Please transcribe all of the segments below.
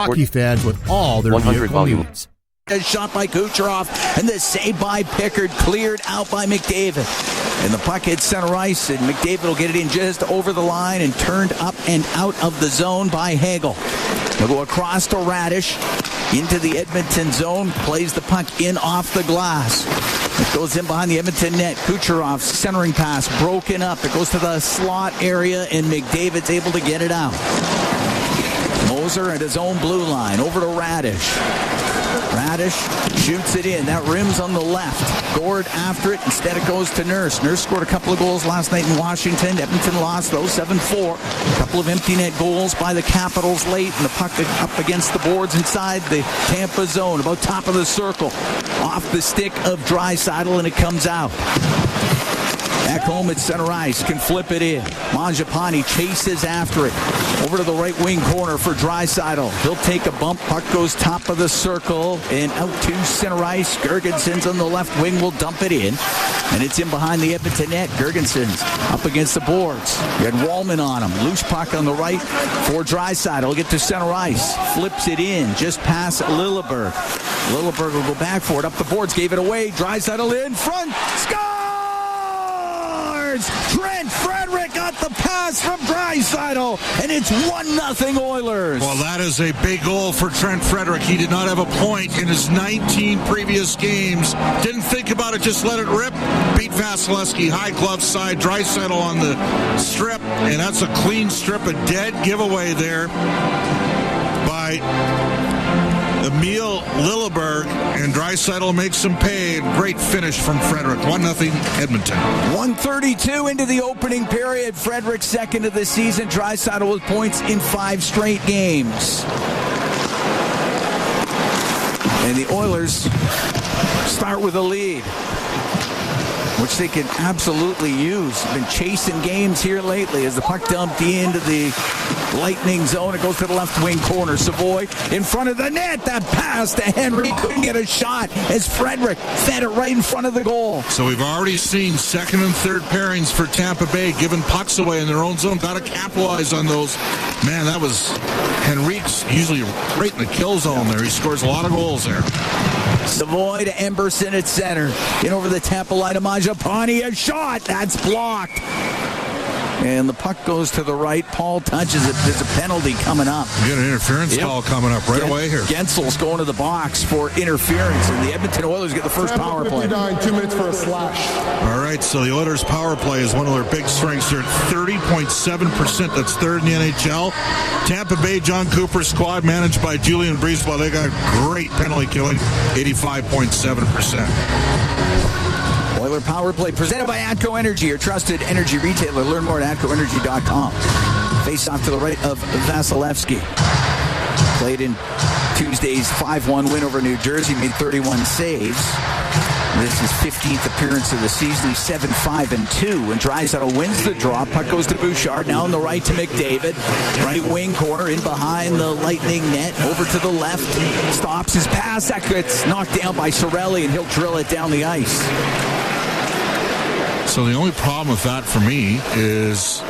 Hockey fans with all their vehicle needs. A shot by Kucherov, and the save by Pickard, cleared out by McDavid. And the puck hits center ice, and McDavid will get it in just over the line and turned up and out of the zone by Hagel. He'll go across to Radish into the Edmonton zone, plays the puck in off the glass. It goes in behind the Edmonton net. Kucherov's centering pass broken up. It goes to the slot area, and McDavid's able to get it out. Moser at his own blue line, over to Radish. Radish shoots it in. That rims on the left. Gord after it. Instead it goes to Nurse. Nurse scored a couple of goals last night in Washington. Edmonton lost those 7-4. A couple of empty net goals by the Capitals late. And the puck up against the boards inside the Tampa zone. About top of the circle. Off the stick of Draisaitl, and it comes out. Back home at center ice, can flip it in. Mangiapane chases after it. Over to the right wing corner for Draisaitl. He'll take a bump. Puck goes top of the circle and out to center ice. Gergensen's on the left wing will dump it in. And it's in behind the Edmonton net. Gergensen's up against the boards. You had Wallman on him. Loose puck on the right for Draisaitl. He'll get to center ice. Flips it in just past Lilleberg. Lilleberg will go back for it. Up the boards. Gave it away. Draisaitl in front. Scores! Trent Frederick got the pass from Draisaitl, and it's 1-0 Oilers. Well, that is a big goal for Trent Frederick. He did not have a point in his 19 previous games. Didn't think about it, just let it rip. Beat Vasilevsky, high glove side, Draisaitl on the strip, and that's a clean strip, a dead giveaway there by Emil Lilleberg, and Draisaitl makes him pay. Great finish from Frederick. 1-0 Edmonton. 1:32 into the opening period. Frederick second of the season. Draisaitl with points in 5 straight games. And the Oilers start with a lead, which they can absolutely use. Been chasing games here lately as the puck dumped into the Lightning zone. It goes to the left wing corner. Savoy in front of the net. That pass to Henry. Couldn't get a shot as Frederick fed it right in front of the goal. So we've already seen second and third pairings for Tampa Bay giving pucks away in their own zone. Got to capitalize on those. Man, that was Henrique's usually right in the kill zone there. He scores a lot of goals there. Savoy to Emberson at center. In over the Tampa line of Mangiapane. A shot. That's blocked. And the puck goes to the right. Paul touches it. There's a penalty coming up. You get an interference call coming up right away here. Gensel's going to the box for interference, and the Edmonton Oilers get the first power play. 2 minutes for a slash. All right, so the Oilers' power play is one of their big strengths. They're at 30.7%. That's third in the NHL. Tampa Bay, John Cooper's squad, managed by Julian Breezeball, they got great penalty killing, 85.7%. Oiler Power Play presented by ATCO Energy, your trusted energy retailer. Learn more at ATCOenergy.com. Face off to the right of Vasilevsky. Played in Tuesday's 5-1 win over New Jersey, made 31 saves. This is his 15th appearance of the season. He's 7-5-2. And Draisaitl wins the draw. Puck goes to Bouchard. Now on the right to McDavid. Right wing corner in behind the Lightning net. Over to the left. Stops his pass. That gets knocked down by Cirelli, and he'll drill it down the ice. So the only problem with that for me is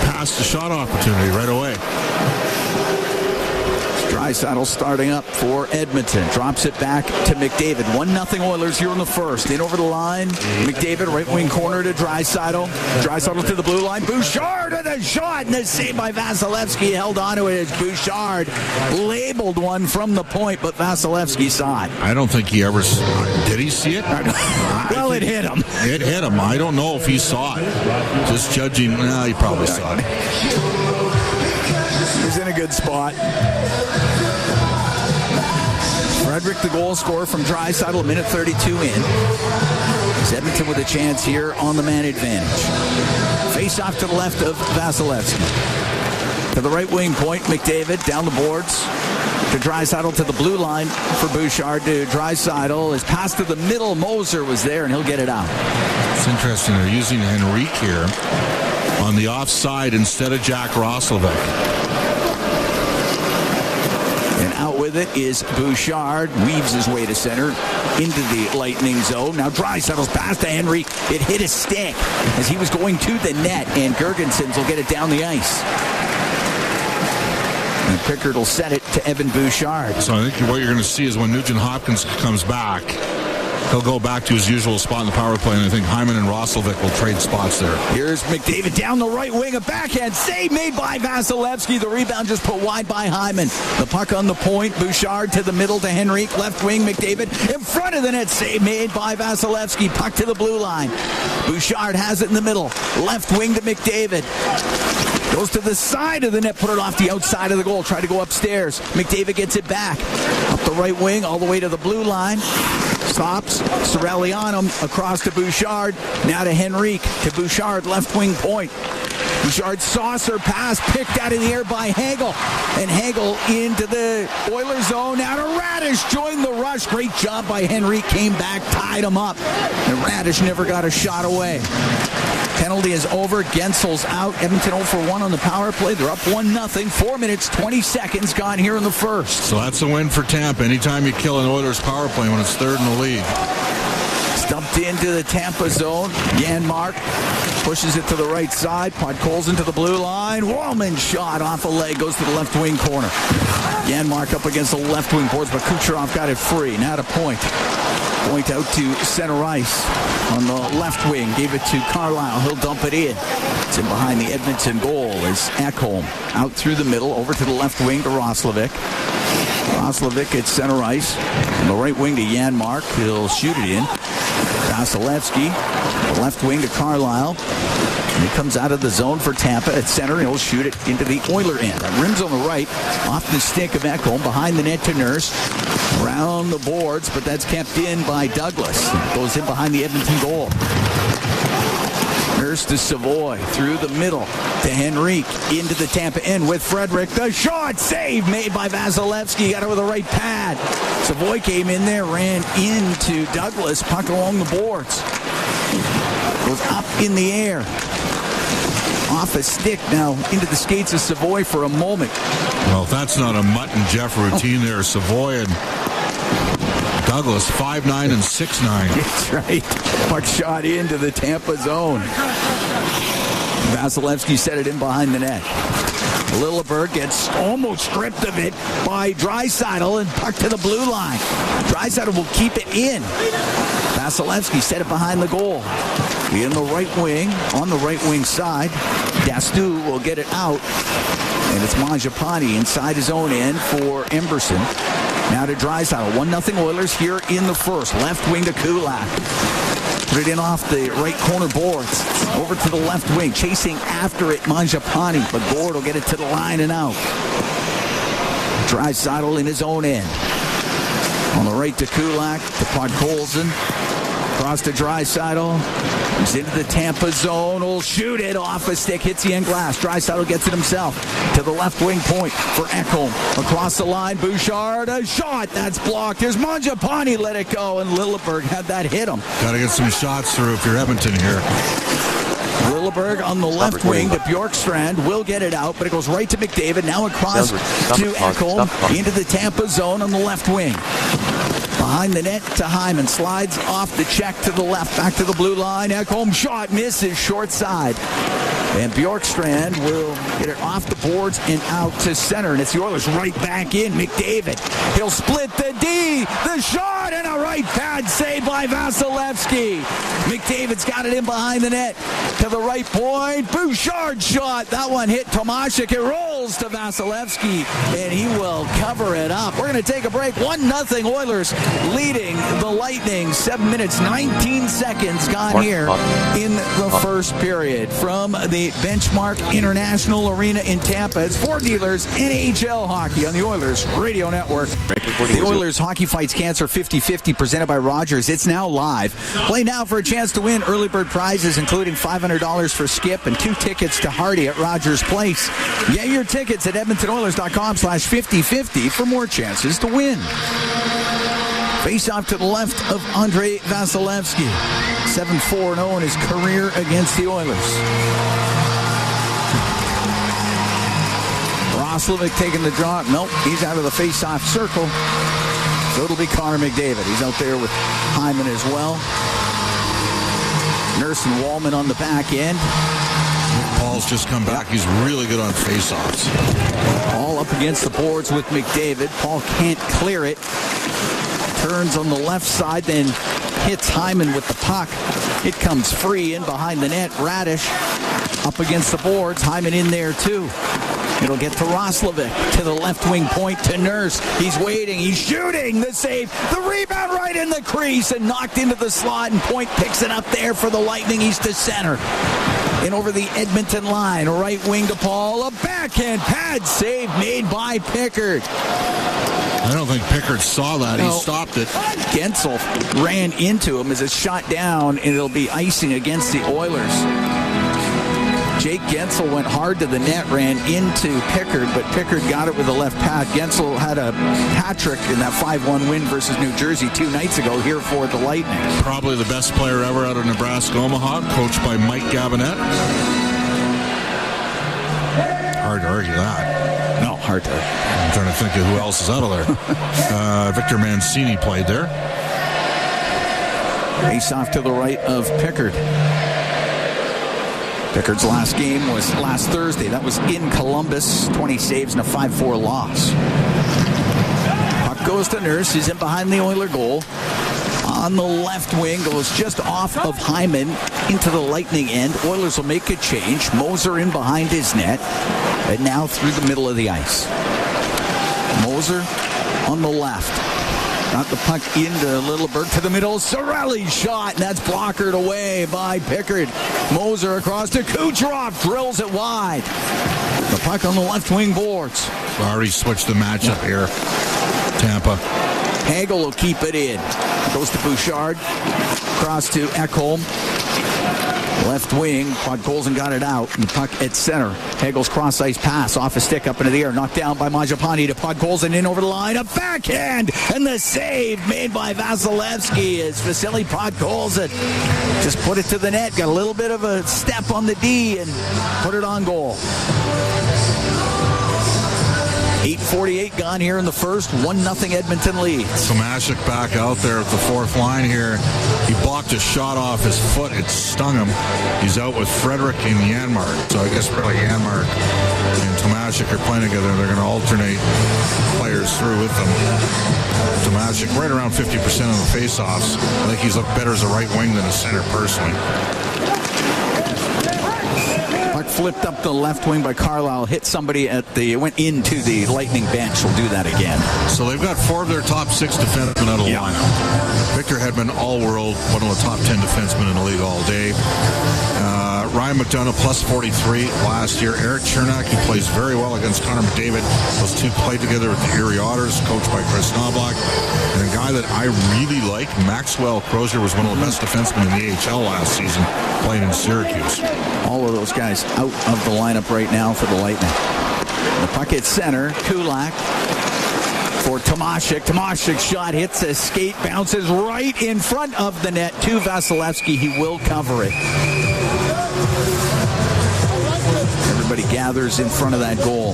pass the shot opportunity right away. Draisaitl starting up for Edmonton. Drops it back to McDavid. 1-0 Oilers here in the first. In over the line. McDavid, right wing corner to Draisaitl. Draisaitl to the blue line. Bouchard with a shot. And the save by Vasilevsky. Held onto it as Bouchard labeled one from the point, but Vasilevsky saw it. I don't think he ever saw it. Did he see it? Well, it hit him. It hit him. I don't know if he saw it. Just judging, he probably saw it. He's in a good spot. Frederick, the goal scorer from Draisaitl, a minute 32 in. It's Edmonton with a chance here on the man advantage. Face off to the left of Vasilevsky. To the right wing point, McDavid down the boards. To Draisaitl to the blue line for Bouchard to Draisaitl. His pass to the middle. Moser was there, and he'll get it out. It's interesting. They're using Henrique here on the offside instead of Jack Roslovic. And out with it is Bouchard. Weaves his way to center into the Lightning zone. Now Draisaitl's pass to Henry. It hit his stick as he was going to the net, and Gergensen's will get it down the ice. And Pickard will set it to Evan Bouchard. So I think what you're going to see is when Nugent-Hopkins comes back, he'll go back to his usual spot in the power play, and I think Hyman and Roslovic will trade spots there. Here's McDavid down the right wing, a backhand save made by Vasilevsky. The rebound just put wide by Hyman. The puck on the point, Bouchard to the middle to Henrique, left wing, McDavid in front of the net, save made by Vasilevsky. Puck to the blue line. Bouchard has it in the middle, left wing to McDavid. Goes to the side of the net, put it off the outside of the goal, try to go upstairs. McDavid gets it back. Up the right wing, all the way to the blue line. Stops, Cirelli on him, across to Bouchard, now to Henrique, to Bouchard, left wing point. Bouchard saucer pass, picked out of the air by Hagel, and Hagel into the Oilers zone, now to Radish, joined the rush. Great job by Henrique, came back, tied him up, and Radish never got a shot away. Penalty is over. Gensel's out. Edmonton 0 for 1 on the power play. They're up 1-0. 4 minutes, 20 seconds gone here in the first. So that's a win for Tampa. Anytime you kill an Oilers power play when it's third in the league. Stumped into the Tampa zone. Janmark pushes it to the right side. Podkolzin into the blue line. Wallman shot off a leg. Goes to the left wing corner. Janmark up against the left wing boards, but Kucherov got it free. Now to Point. Point out to center ice on the left wing. Gave it to Carlisle. He'll dump it in. It's in behind the Edmonton goal as Ekholm out through the middle, over to the left wing to Roslovic. Roslovic at center ice. On the right wing to Janmark. He'll shoot it in. Vasilevsky, the left wing to Carlisle. And he comes out of the zone for Tampa at center, and he'll shoot it into the Oiler end. Rims on the right, off the stick of Ekholm, behind the net to Nurse. Around the boards, but that's kept in by Douglas. Goes in behind the Edmonton goal. Nurse to Savoy, through the middle to Henrique, into the Tampa end with Frederick. The shot, save made by Vasilevsky, got it with the right pad. Savoy came in there, ran into Douglas, puck along the boards. Goes up in the air. Off a stick now into the skates of Savoy for a moment. Well, if that's not a Mutt and Jeff routine there, Savoy and Douglas, 5'9" and 6'9". That's right. Puck shot into the Tampa zone. Vasilevsky set it in behind the net. Lilleberg gets almost stripped of it by Draisaitl and puck to the blue line. Draisaitl will keep it in. Vasilevsky set it behind the goal. In the right wing, on the right wing side, Dastu will get it out. And it's Mangiapane inside his own end for Emberson. Now to Draisaitl. 1-0 Oilers here in the first. Left wing to Kulak. Put it in off the right corner boards. Over to the left wing. Chasing after it, Mangiapane. But Gord will get it to the line and out. Draisaitl in his own end. On the right to Kulak, to Podkolzin. Across to Draisaitl. He's into the Tampa zone. Will shoot it off a stick. Hits the end glass. Draisaitl gets it himself. To the left wing point for Ekholm. Across the line. Bouchard. A shot. That's blocked. Here's Mangiapane. Let it go. And Lilleberg had that hit him. Got to get some shots through if you're Edmonton here. Lilleberg on the left wing to Bjorkstrand. Will get it out, but it goes right to McDavid. Now across to Ekholm. Into the Tampa zone on the left wing. Behind the net to Hyman. Slides off the check to the left. Back to the blue line. Ekholm shot. Misses short side. And Bjorkstrand will get it off the boards and out to center. And it's the Oilers right back in. McDavid. He'll split the D. The shot and a right pad save by Vasilevsky. McDavid's got it in behind the net. To the right point. Bouchard shot. That one hit Tomashik. It rolls to Vasilevsky. And he will cover it up. We're going to take a break. 1-0 Oilers leading the Lightning. 7 minutes, 19 seconds gone here in the first period. From the Benchmark International Arena in Tampa, it's Ford Dealers NHL Hockey on the Oilers Radio Network. The Oilers Hockey Fights Cancer 50-50 presented by Rogers. It's now live. Play now for a chance to win early bird prizes, including $500 for Skip and 2 tickets to Hardy at Rogers Place. Get your tickets at edmontonoilers.com/5050 for more chances to win. Face off to the left of Andre Vasilevsky. 7-4-0 in his career against the Oilers. Roslovic taking the draw. Nope, he's out of the face-off circle. So it'll be Connor McDavid. He's out there with Hyman as well. Nurse and Wallman on the back end. Paul's just come back. He's really good on faceoffs. All up against the boards with McDavid. Paul can't clear it. Turns on the left side, then hits Hyman with the puck. It comes free in behind the net. Radish up against the boards. Hyman in there too. It'll get to Roslovic, to the left wing point, to Nurse. He's waiting, he's shooting, the save, the rebound right in the crease and knocked into the slot, and Point picks it up there for the Lightning. He's to center. And over the Edmonton line, right wing to Paul, a backhand pad save made by Pickard. I don't think Pickard saw that. He stopped it. Gensel ran into him as it's shot down, and it'll be icing against the Oilers. Jake Gensel went hard to the net, ran into Pickard, but Pickard got it with a left pad. Gensel had a hat trick in that 5-1 win versus New Jersey 2 nights ago here for the Lightning. Probably the best player ever out of Nebraska Omaha, coached by Mike Gabinet. Hard to argue that. No, hard to argue. I'm trying to think of who else is out of there. Victor Mancini played there. Face off to the right of Pickard. Pickard's last game was last Thursday. That was in Columbus. 20 saves and a 5-4 loss. Puck goes to Nurse. He's in behind the Oiler goal. On the left wing, goes just off of Hyman into the Lightning end. Oilers will make a change. Moser in behind his net. And now through the middle of the ice. Moser on the left. Got the puck into Littleberg to the middle. Sorelli's shot, and that's blockered away by Pickard. Moser across to Kucherov, drills it wide. The puck on the left wing boards. Already switched the matchup here. Tampa. Hagel will keep it in. Goes to Bouchard. Across to Ekholm. Left wing, Podkolzin got it out, and the puck at center. Hagel's cross-ice pass off a stick up into the air, knocked down by Mangiapane to Podkolzin, in over the line, a backhand, and the save made by Vasilevsky as Vasily Podkolzin just put it to the net, got a little bit of a step on the D, and put it on goal. 8:48 gone here in the first. 1-0 Edmonton leads. Tomashik back out there at the fourth line here. He blocked a shot off his foot. It stung him. He's out with Frederick and Janmark. So I guess really Janmark and Tomashik are playing together. They're going to alternate players through with them. Tomashik right around 50% of the faceoffs. I think he's looked better as a right wing than a center personally. Flipped up the left wing by Carlisle, hit somebody went into the Lightning bench. Will do that again. So they've got 4 of their top 6 defensemen out of the lineup. Victor Hedman, all-world, one of the top 10 defensemen in the league all day. Ryan McDonough, plus 43 last year. Eric Chernak, who plays very well against Connor McDavid. Those two played together with the Erie Otters, coached by Chris Knobloch. And a guy that I really like, Maxwell Crozier, was one of the best defensemen in the AHL last season, playing in Syracuse. All of those guys out of the lineup right now for the Lightning. The puck at center, Kulak for Tomashik. Tomashik's shot hits a skate, bounces right in front of the net to Vasilevsky. He will cover it. Everybody gathers in front of that goal.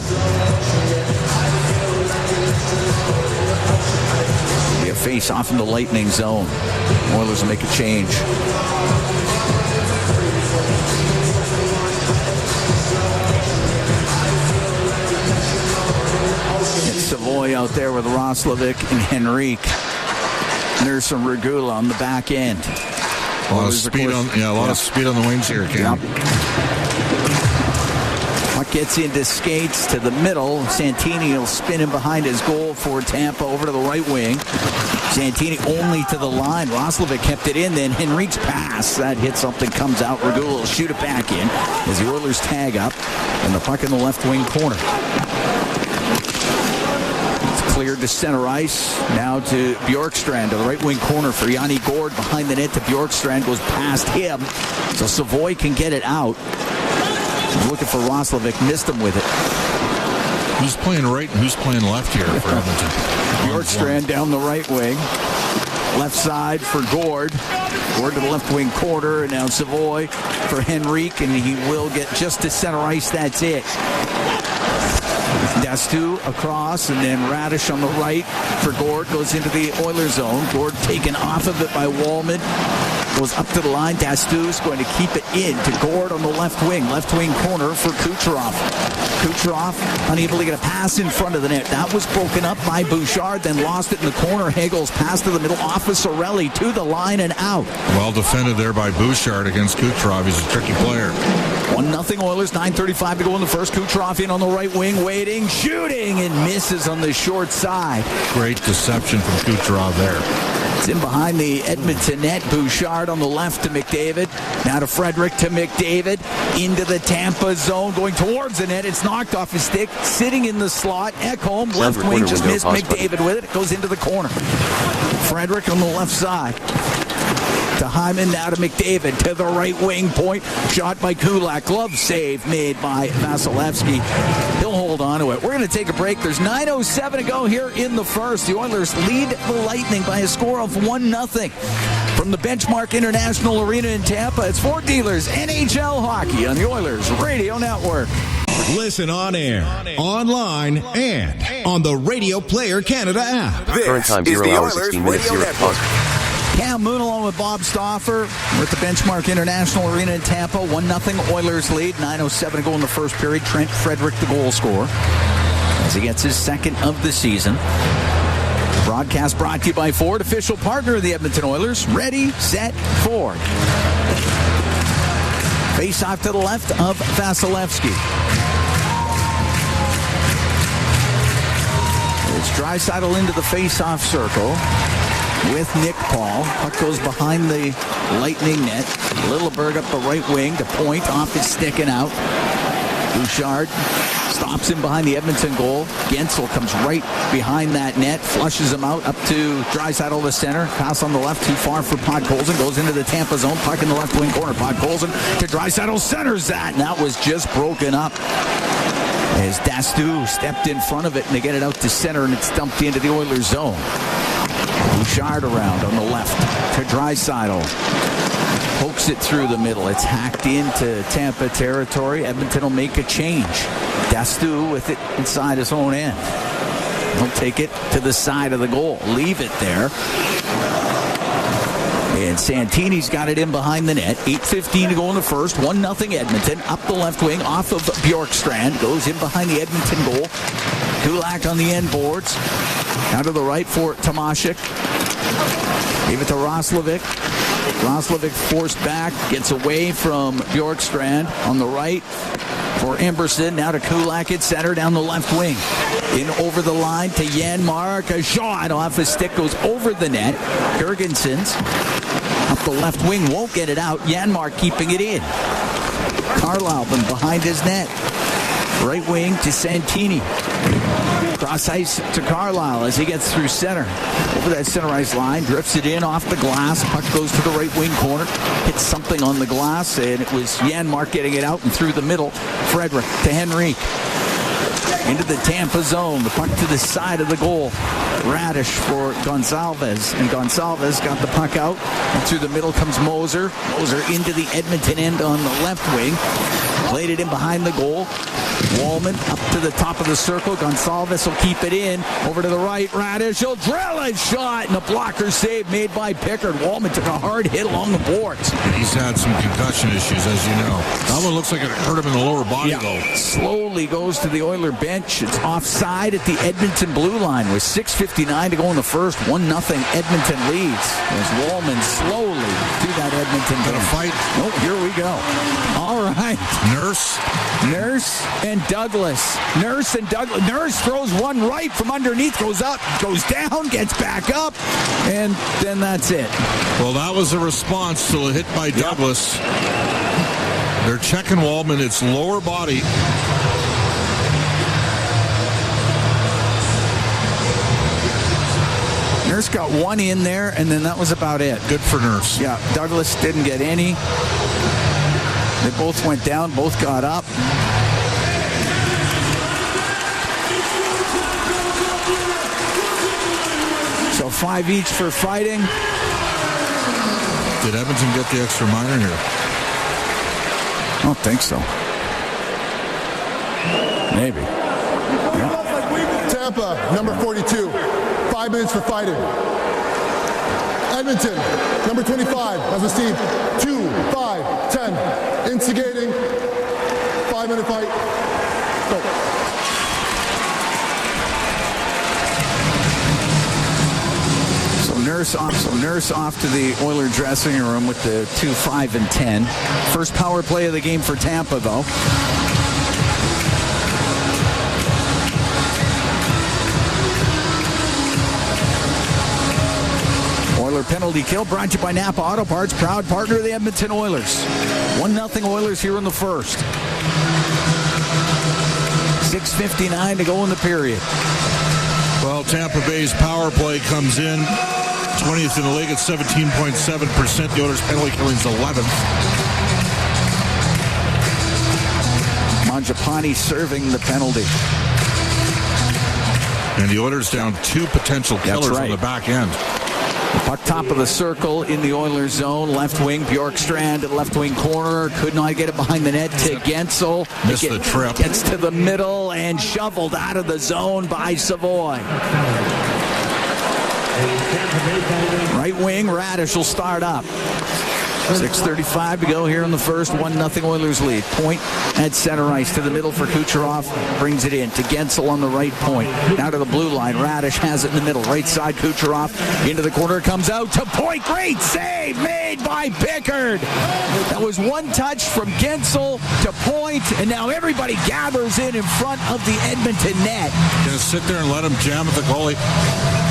Be a face off in the Lightning zone. Oilers will make a change. It's Savoy out there with Roslovic and Henrique. Nurse and Regula on the back end. A lot of speed on the wings here, Cam. Puck gets into skates to the middle. Santini will spin him behind his goal for Tampa over to the right wing. Santini only to the line. Roslovic kept it in. Then Henrique's pass. That hit something, comes out. Regula will shoot it back in as the Oilers tag up. And the puck in the left wing corner. Cleared to center ice. Now to Bjorkstrand to the right wing corner for Yanni Gord. Behind the net to Bjorkstrand. Goes past him. So Savoy can get it out. He's looking for Roslovic. Missed him with it. Who's playing right and who's playing left here for Edmonton? Bjorkstrand down the right wing. Left side for Gord. Gord to the left wing corner. And now Savoy for Henrique. And he will get just to center ice. That's it. Dastu across, and then Radish on the right for Gord. Goes into the Oilers zone. Gord taken off of it by Wallman. Goes up to the line. Dastu's going to keep it in to Gord on the left wing. Left wing corner for Kucherov. Kucherov unable to get a pass in front of the net. That was broken up by Bouchard, then lost it in the corner. Hagel's pass to the middle off of Sorelli to the line and out. Well defended there by Bouchard against Kucherov. He's a tricky player. 1-0 Oilers, 9:35 to go in the first. Kucherov in on the right wing, waiting, shooting, and misses on the short side. Great deception from Kucherov there. It's in behind the Edmonton net. Bouchard on the left to McDavid. Now to Frederick to McDavid. Into the Tampa zone. Going towards the net. It's knocked off his stick. Sitting in the slot. Ekholm. Left wing just missed. McDavid with it. It goes into the corner. Frederick on the left side. To Hyman, now to McDavid, to the right wing point. Shot by Kulak. Glove save made by Vasilevsky. He'll hold on to it. We're going to take a break. There's 9:07 to go here in the first. The Oilers lead the Lightning by a score of 1-0. From the Benchmark International Arena in Tampa, it's Fort Dealers NHL Hockey on the Oilers Radio Network. Listen on air, online, and on the Radio Player Canada app. Current time 0 hours 16 minutes 0 pause. Cam Moon along with Bob Stauffer. We're at the Benchmark International Arena in Tampa. 1-0 Oilers lead. 9:07 to go in the first period. Trent Frederick, the goal scorer, as he gets his second of the season. The broadcast brought to you by Ford, official partner of the Edmonton Oilers. Ready, set, Ford. Face off to the left of Vasilevsky. It's Draisaitl into the face-off circle with Nick Paul. Puck goes behind the Lightning net. Littleberg up the right wing to point off his stick and out. Bouchard stops him behind the Edmonton goal. Gensel comes right behind that net, flushes him out up to Draisaitl the center. Pass on the left, too far for Podkolzin. Goes into the Tampa zone. Puck in the left wing corner. Podkolzin to Draisaitl, centers that, and that was just broken up as Dastu stepped in front of it, and they get it out to center, and it's dumped into the Oilers zone. Bouchard around on the left to Draisaitl. Pokes it through the middle. It's hacked into Tampa territory. Edmonton will make a change. Dastu with it inside his own end. He'll take it to the side of the goal. Leave it there. And Santini's got it in behind the net. 8:15 to go in the first. 1-0 Edmonton. Up the left wing off of Bjorkstrand. Goes in behind the Edmonton goal. Kulak on the end boards. Out to the right for Tomashik. Gave it to Roslovic. Roslovic forced back. Gets away from Bjorkstrand on the right for Emberson. Now to Kulak at center down the left wing. In over the line to Janmark. A shot off his stick goes over the net. Jurgensen's up the left wing. Won't get it out. Janmark keeping it in. Carlisle been behind his net. Right wing to Santini. Cross ice to Carlisle as he gets through center. Over that center ice line, drifts it in off the glass. Puck goes to the right wing corner. Hits something on the glass, and it was Janmark getting it out and through the middle. Frederick to Henrique. Into the Tampa zone. The puck to the side of the goal. Radish for Gonsalves. And Gonsalves got the puck out. And through the middle comes Moser. Moser into the Edmonton end on the left wing. Played it in behind the goal. Wallman up to the top of the circle. Gonsalves will keep it in. Over to the right. Radish. He'll drill a shot. And a blocker save made by Pickard. Wallman took a hard hit along the boards. He's had some concussion issues, as you know. That one looks like it hurt him in the lower body, though. Slowly goes to the Oiler bench. It's offside at the Edmonton blue line with 6:59 to go in the first. 1-0 Edmonton leads. As Wallman slowly to that Edmonton bench. Gonna fight. Oh, here we go. All right. Nurse and Douglas. Nurse throws one right from underneath, goes up, goes down, gets back up, and then that's it. Well, that was a response to a hit by Douglas. They're checking Wallman. It's lower body. Nurse got one in there, and then that was about it. Good for Nurse. Yeah, Douglas didn't get any. They both went down, both got up. So 5 each for fighting. Did Edmonton get the extra minor here? I don't think so. Maybe. Yeah. Tampa, number 42. 5 minutes for fighting. Edmonton, number 25, has received 2-5-10. Instigating. 5-minute fight. Go. Nurse off to the Oiler dressing room with the 2-5-10. First power play of the game for Tampa, though. Oiler penalty kill brought to you by Napa Auto Parts, proud partner of the Edmonton Oilers. 1-0 Oilers here in the first. 6:59 to go in the period. Well, Tampa Bay's power play comes in 20th in the league at 17.7%. The Oilers' penalty killing's 11th. Mangiapane serving the penalty. And the Oilers down 2 potential killers on the back end. Puck top of the circle in the Oilers zone. Left wing, Bjorkstrand at left wing corner. Could not get it behind the net to Gensel. Missed the trip. Gets to the middle and shoveled out of the zone by Savoy. Right wing, Radish will start up. 6:35 to go here in the first. 1-0 Oilers lead. Point at center ice to the middle for Kucherov. Brings it in to Gensel on the right point. Now to the blue line. Radish has it in the middle. Right side, Kucherov into the corner. Comes out to point. Great save made by Pickard. That was one touch from Gensel to point. And now everybody gathers in front of the Edmonton net. Gonna sit there and let him jam at the goalie.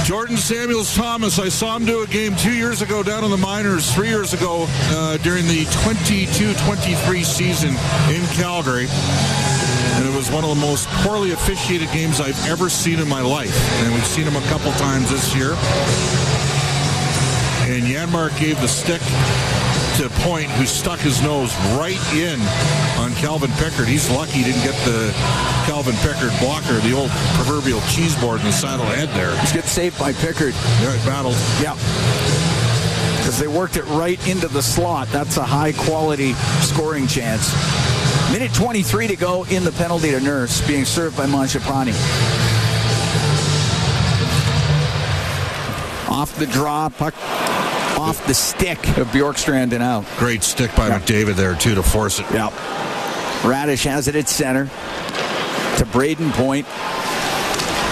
Jordan Samuels-Thomas, I saw him do a game 2 years ago down in the minors, 3 years ago during the 22-23 season in Calgary. And it was one of the most poorly officiated games I've ever seen in my life. And we've seen him a couple times this year. And Janmark gave the stick to Point, who stuck his nose right in on Calvin Pickard. He's lucky he didn't get the Calvin Pickard blocker, the old proverbial cheese board in the saddle head there. He's get saved by Pickard. Yeah, he battled. Yeah. Because they worked it right into the slot. That's a high-quality scoring chance. Minute 23 to go in the penalty to Nurse, being served by Mangiapane. Off the draw, puck off the stick of Bjorkstrand and out. Great stick by McDavid there, too, to force it. Yep. Radish has it at center to Braden Point.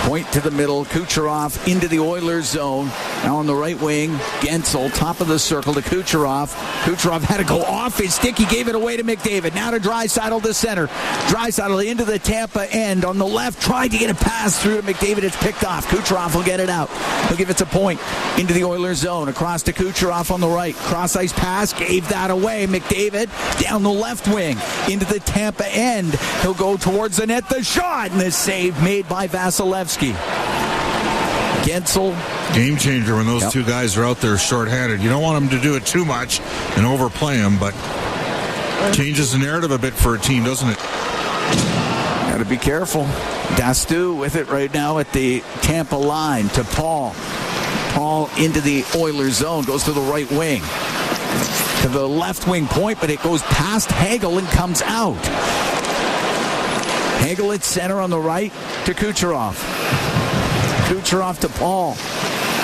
Point to the middle. Kucherov into the Oilers zone. Now on the right wing, Gensel, top of the circle to Kucherov. Kucherov had to go off his stick. He gave it away to McDavid. Now to Draisaitl to center. Draisaitl into the Tampa end. On the left, tried to get a pass through to McDavid. It's picked off. Kucherov will get it out. He'll give it to Point into the Oilers zone. Across to Kucherov on the right. Cross-ice pass. Gave that away. McDavid down the left wing into the Tampa end. He'll go towards the net. The shot and the save made by Vasilevsky. Gensel. Game changer when those two guys are out there shorthanded. You don't want them to do it too much and overplay them, but changes the narrative a bit for a team, doesn't it? Got to be careful. Dastu with it right now at the Tampa line to Paul. Paul into the Oilers zone. Goes to the right wing. To the left wing Point, but it goes past Hagel and comes out. Hagel at center on the right to Kucherov. Kucherov to Paul.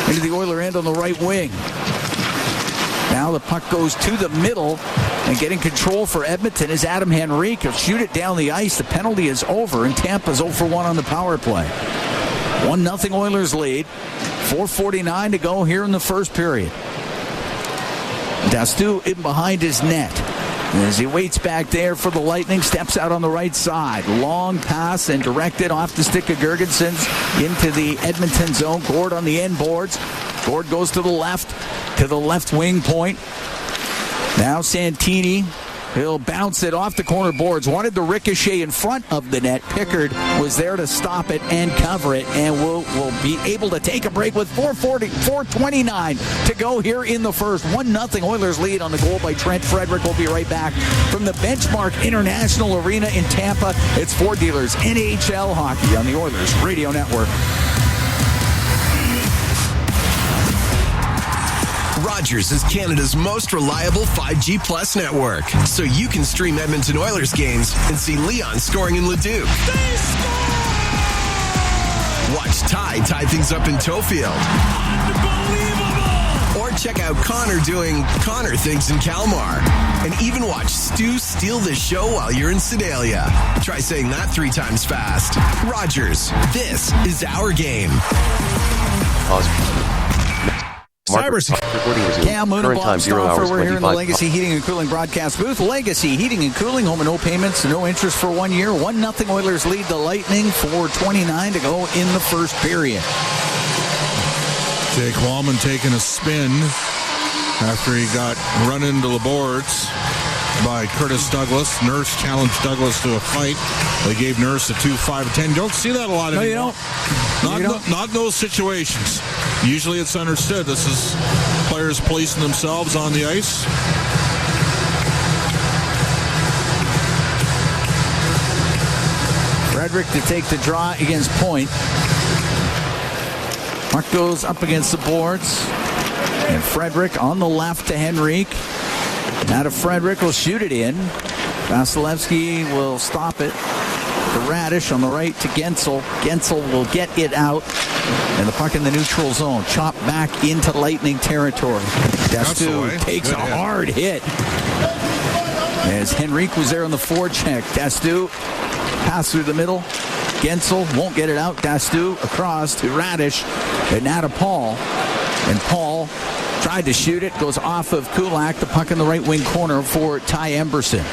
Into the Oiler end on the right wing. Now the puck goes to the middle, and getting control for Edmonton is Adam Henrique. He'll shoot it down the ice. The penalty is over, and Tampa's 0 for 1 on the power play. 1-0 Oilers lead. 4:49 to go here in the first period. Dastu in behind his net. As he waits back there for the Lightning, steps out on the right side. Long pass and directed off the stick of Girgensons into the Edmonton zone. Gord on the end boards. Gord goes to the left wing Point. Now Santini. He'll bounce it off the corner boards. Wanted the ricochet in front of the net. Pickard was there to stop it and cover it. And will be able to take a break with 4:29 to go here in the first. 1-0 Oilers lead on the goal by Trent Frederick. We'll be right back from the Benchmark International Arena in Tampa. It's Ford Dealers NHL Hockey on the Oilers Radio Network. Rogers is Canada's most reliable 5G Plus network, so you can stream Edmonton Oilers games and see Leon scoring in Leduc. Watch Ty tie things up in Tofield. Or check out Connor doing Connor things in Kalmar. And even watch Stu steal the show while you're in Sedalia. Try saying that 3 times fast. Rogers, this is our game. Pause. Cybersecurity. Cam Moon and Current time Bob 0 hours Stauffer. We're here in the 25. Legacy Heating and Cooling broadcast booth. Legacy Heating and Cooling, home and no payments, no interest for 1 year. 1-0 Oilers lead the Lightning. 4:29 to go in the first period. Jake Wallman taking a spin after he got run into the boards by Curtis Douglas. Nurse challenged Douglas to a fight. They gave Nurse a 2-5-10. You don't see that a lot anymore. No, you don't. Not in those situations. Usually it's understood. This is players policing themselves on the ice. Frederick to take the draw against Point. Puck goes up against the boards. And Frederick on the left to Henrique. Now to Frederick, will shoot it in. Vasilevsky will stop it. To Radish on the right to Gensel. Gensel will get it out. And the puck in the neutral zone. Chopped back into Lightning territory. Dastu takes a hard hit. As Henrique was there on the forecheck. Dastu pass through the middle. Gensel won't get it out. Dastu across to Radish. And now to Paul. And Paul tried to shoot it. Goes off of Kulak. The puck in the right wing corner for Ty Emberson.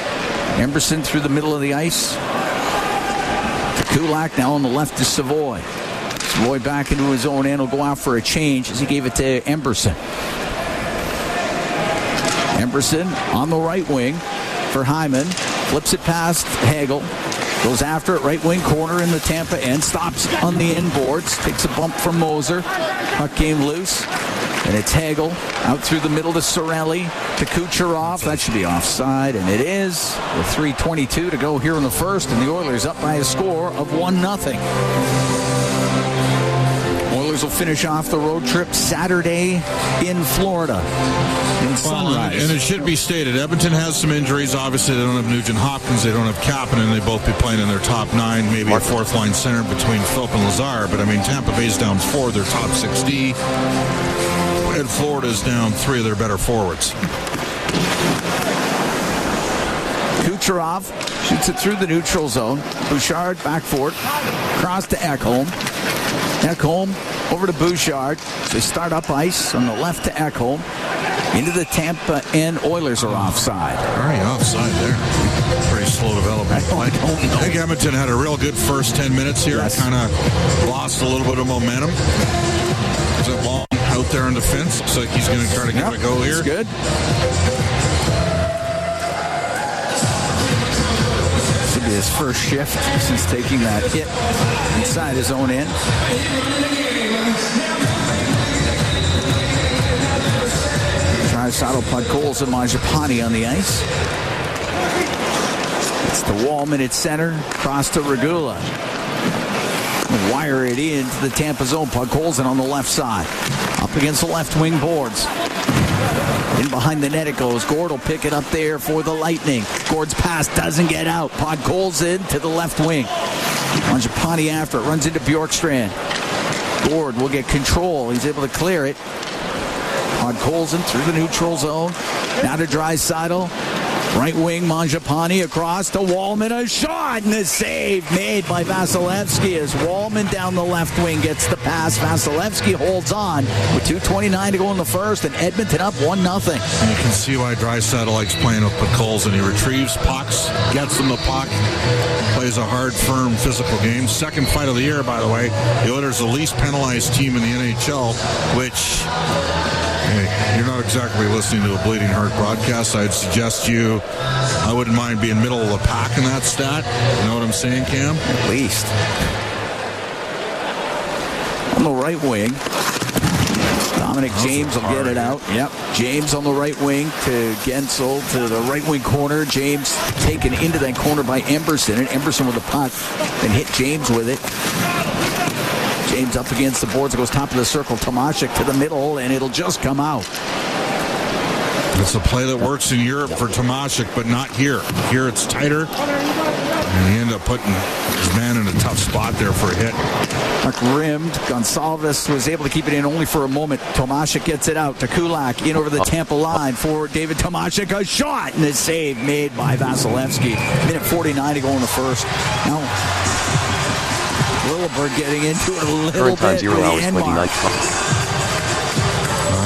Emberson through the middle of the ice. To Kulak. Now on the left to Savoy. Savoy back into his own end. Will go out for a change as he gave it to Emberson. Emberson on the right wing for Hyman. Flips it past Hagel. Goes after it, right wing corner in the Tampa end. Stops on the inboards. Takes a bump from Moser. Puck came loose. And it's Hagel out through the middle to Sorelli to Kucherov. That should be offside, and it is. With 3:22 to go here in the first, and the Oilers up by a score of 1-0. Oilers will finish off the road trip Saturday in Florida. In Sunrise. And it should be stated, Edmonton has some injuries. Obviously, they don't have Nugent Hopkins. They don't have Kapanen. They both be playing in their top 9, maybe a fourth-line center between Philp and Lazar. But, I mean, Tampa Bay's down 4, their top 6D. And Florida's down 3 of their better forwards. Kucherov shoots it through the neutral zone. Bouchard back for it. Cross to Ekholm. Ekholm over to Bouchard. They start up ice on the left to Ekholm. Into the Tampa and Oilers are offside. Very offside there. Pretty slow development. I think Edmonton had a real good first 10 minutes here. Yes. Kind of lost a little bit of momentum. Is it long out there on the fence? Looks like he's going to try to give it a go here. That's good. This will be his first shift since taking that hit inside his own end. Saddle Podkolzin and Mangiapane on the ice. It's the Wallman at center. Cross to Regula. Wire it into the Tampa zone. Podkolzin on the left side. Up against the left wing boards. In behind the net it goes. Gord will pick it up there for the Lightning. Gord's pass doesn't get out. Podkolzin to the left wing. Mangiapane after it. Runs into Bjorkstrand. Gord will get control. He's able to clear it. Podkolzin through the neutral zone. Now to Draisaitl. Right wing, Mangiapane across to Wallman. A shot and a save made by Vasilevsky as Wallman down the left wing gets the pass. Vasilevsky holds on with 2:29 to go in the first, and Edmonton up 1-0. And you can see why Draisaitl likes playing with Podkolzin. He retrieves pucks, gets them the puck, plays a hard, firm, physical game. Second fight of the year, by the way. The Oilers are the least penalized team in the NHL, which... Hey, you're not exactly listening to a Bleeding Heart broadcast. I'd suggest I wouldn't mind being middle of the pack in that stat. You know what I'm saying, Cam? At least. On the right wing, Dominic James will get it out. Yep. James on the right wing to Gensel to the right wing corner. James taken into that corner by Emberson, and Emberson with the puck and hit James with it. James up against the boards. It goes top of the circle. Tomashik to the middle, and it'll just come out. It's a play that works in Europe for Tomashik, but not here. Here it's tighter, and he ended up putting his man in a tough spot there for a hit. Puck rimmed. Gonsalves was able to keep it in only for a moment. Tomasik gets it out to Kulak in over the Tampa line for David Tomasik. A shot and a save made by Vasilevsky. Minute 49 to go in the first. Now, Lilleberg getting into it a little bit. 0 hours 29. I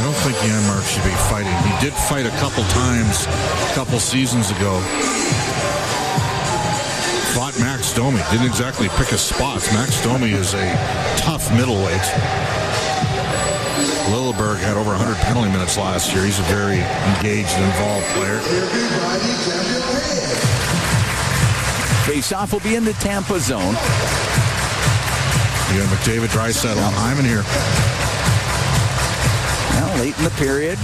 don't think Janmark should be fighting. He did fight a couple times, a couple seasons ago. Fought Max Domi. Didn't exactly pick his spots. Max Domi is a tough middleweight. Lilleberg had over 100 penalty minutes last year. He's a very engaged and involved player. Face-off will be in the Tampa zone. You got McDavid, Draisaitl, and Hyman here. Well, late in the period.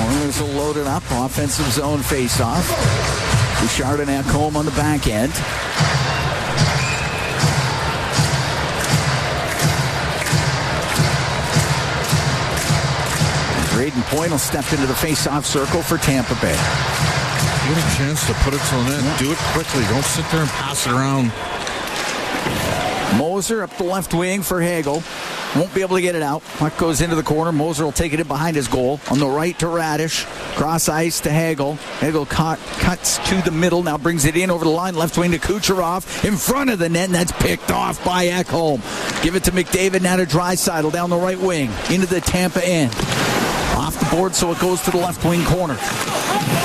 Oilers will load it up. Offensive zone face-off. Bouchard and Ekholm on the back end. Braden Point will step into the face-off circle for Tampa Bay. You get a chance to put it to the net. Yeah. Do it quickly. Don't sit there and pass it around. Moser up the left wing for Hagel. Won't be able to get it out. Puck goes into the corner. Moser will take it in behind his goal. On the right to Radish. Cross ice to Hagel. Hagel cuts to the middle. Now brings it in over the line. Left wing to Kucherov. In front of the net, and that's picked off by Ekholm. Give it to McDavid. Now to Draisaitl down the right wing. Into the Tampa end. Off the board, so it goes to the left wing corner.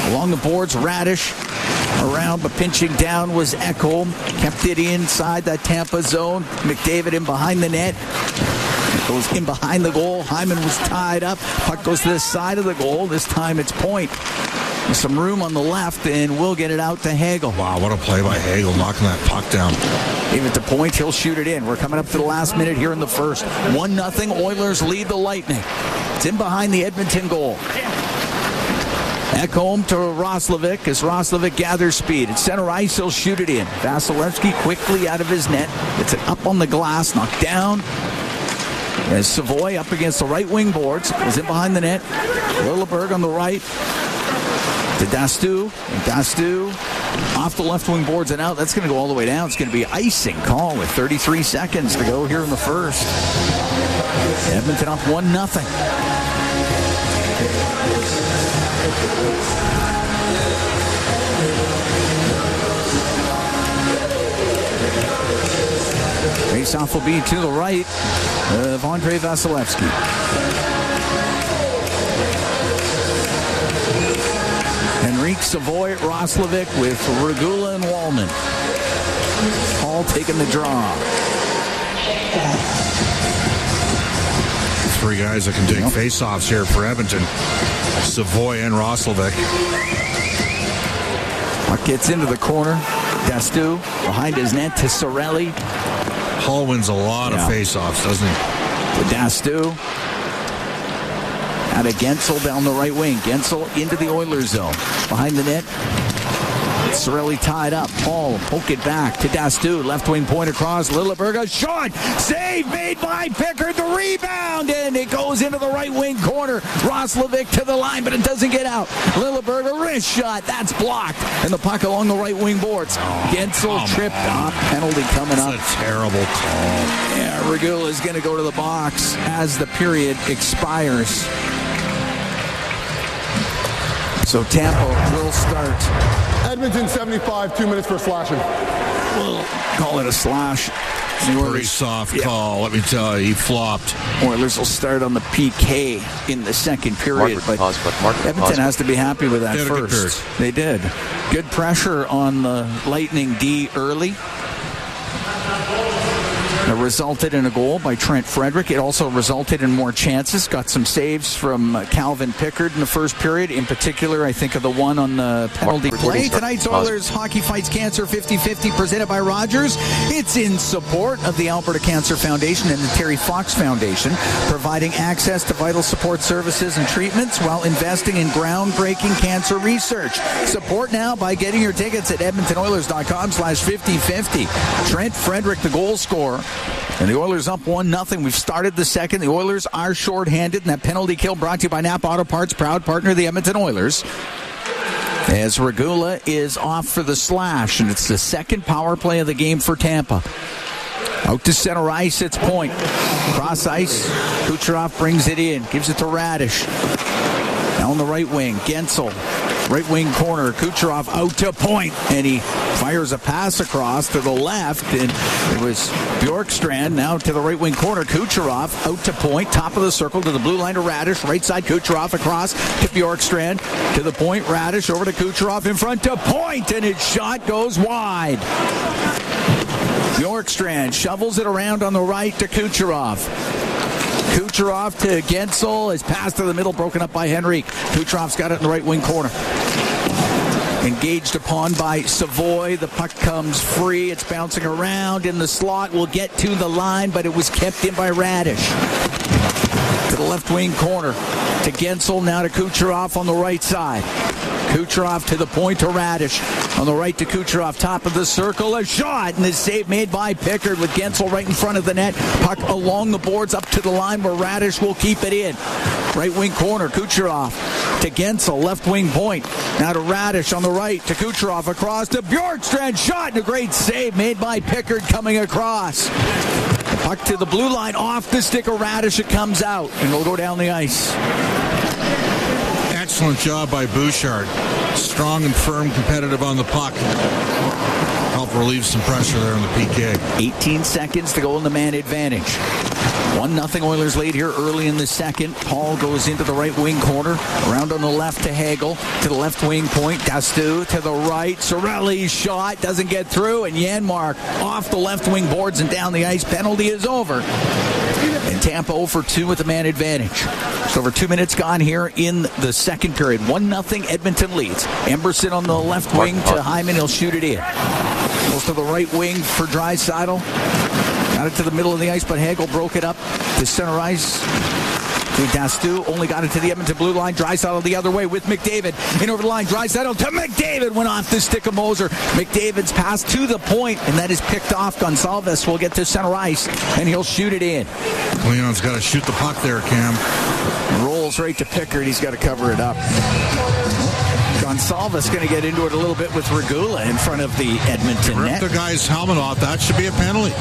Along the boards, Radish around, but pinching down was Ekholm. Kept it inside that Tampa zone. McDavid in behind the net. It goes in behind the goal. Hyman was tied up. Puck goes to the side of the goal. This time it's Point. There's some room on the left, and we'll get it out to Hagel. Wow, what a play by Hagel, knocking that puck down. Give it to Point. He'll shoot it in. We're coming up to the last minute here in the first. 1-0. Oilers lead the Lightning. It's in behind the Edmonton goal. Ekholm to Roslovic as Roslovic gathers speed. At center ice, he'll shoot it in. Vasilevsky quickly out of his net. Gets it up on the glass, knocked down. As Savoy up against the right wing boards. Goes in behind the net. Lilleberg on the right. To Dastu. And Dastu off the left wing boards and out. That's going to go all the way down. It's going to be icing call with 33 seconds to go here in the first. Edmonton up 1-0. Face-off will be to the right of Andrei Vasilevsky. Henrique, Savoy, Roslovic with Regula and Wallman. All taking the draw. Three guys that can take face-offs here for Edmonton. Savoy and Roslovic. Puck gets into the corner. Dastu behind his net to Cirelli. Hall wins a lot of face-offs, doesn't he? To Dastu. Out of Gensel down the right wing. Gensel into the Oilers zone. Behind the net. Cirelli tied up. Paul poke it back to Dastu. Left wing point across. Lilleberg a shot. Save made by Pickard. The rebound. And it goes into the right wing corner. Roslovic to the line, but it doesn't get out. Lilleberg a wrist shot. That's blocked. And the puck along the right wing boards. Gensel tripped up. Penalty coming up. That's a terrible call. Yeah, Regula is going to go to the box as the period expires. So Tampa will start. Edmonton 75, 2 minutes for slashing. We'll call it a slash. Pretty soft call, let me tell you. He flopped. Oilers will start on the PK in the second period. Edmonton has to be happy with that first. They did. Good pressure on the Lightning D early. It resulted in a goal by Trent Frederick. It also resulted in more chances. Got some saves from Calvin Pickard in the first period. In particular, I think of the one on the penalty play. Tonight's Oilers Hockey Fights Cancer 50-50 presented by Rogers. It's in support of the Alberta Cancer Foundation and the Terry Fox Foundation, providing access to vital support services and treatments while investing in groundbreaking cancer research. Support now by getting your tickets at edmontonoilers.com/5050. Trent Frederick, the goal scorer. And the Oilers up 1-0. We've started the second. The Oilers are shorthanded. And that penalty kill brought to you by Napa Auto Parts, proud partner of the Edmonton Oilers. as Regula is off for the slash, and it's the second power play of the game for Tampa. Out to center ice, it's Point. Cross ice, Kucherov brings it in, gives it to Radish. Down the right wing, Gensel. Right wing corner, Kucherov out to Point, and he fires a pass across to the left, and it was Bjorkstrand now to the right wing corner. Kucherov out to Point, top of the circle to the blue line to Radish, right side Kucherov across to Bjorkstrand to the point. Radish over to Kucherov in front to Point, and his shot goes wide. Bjorkstrand shovels it around on the right to Kucherov. Kucherov to Gensel. His pass to the middle broken up by Henrique. Kucherov's got it in the right wing corner. Engaged upon by Savoy. The puck comes free. It's bouncing around in the slot. Will get to the line, but it was kept in by Radish. To the left wing corner. To Gensel. Now to Kucherov on the right side. Kucherov to the point to Radish. On the right to Kucherov, top of the circle. A shot, and a save made by Pickard with Gensel right in front of the net. Puck along the boards up to the line where Radish will keep it in. Right wing corner, Kucherov to Gensel, left wing Point. Now to Radish on the right to Kucherov across to Bjorkstrand. Shot, and a great save made by Pickard coming across. The puck to the blue line, off the stick of Radish. It comes out, and it'll go down the ice. Excellent job by Bouchard. Strong and firm, competitive on the puck. Help relieve some pressure there on the PK. 18 seconds to go in the man advantage. 1-0 Oilers lead here early in the second. Paul goes into the right wing corner. Around on the left to Hagel. To the left wing Point. Dastu to the right. Sorelli's shot doesn't get through. And Janmark off the left wing boards and down the ice. Penalty is over. And Tampa 0 for 2 with the man advantage. Just over 2 minutes gone here in the second period. 1-0 Edmonton leads. Emberson on the left wing to Hyman. He'll shoot it in. Goes to the right wing for Draisaitl. Got it to the middle of the ice, but Hagel broke it up to center ice. To Dastu, only got it to the Edmonton blue line. Draisaitl the other way with McDavid. In over the line, Draisaitl to McDavid. Went off the stick of Moser. McDavid's pass to the point, and that is picked off. Gonsalves will get to center ice, and he'll shoot it in. Leon's got to shoot the puck there, Cam. Rolls right to Pickard. He's got to cover it up. Gonsalves going to get into it a little bit with Regula in front of the Edmonton net. Rip the guy's helmet off. That should be a penalty.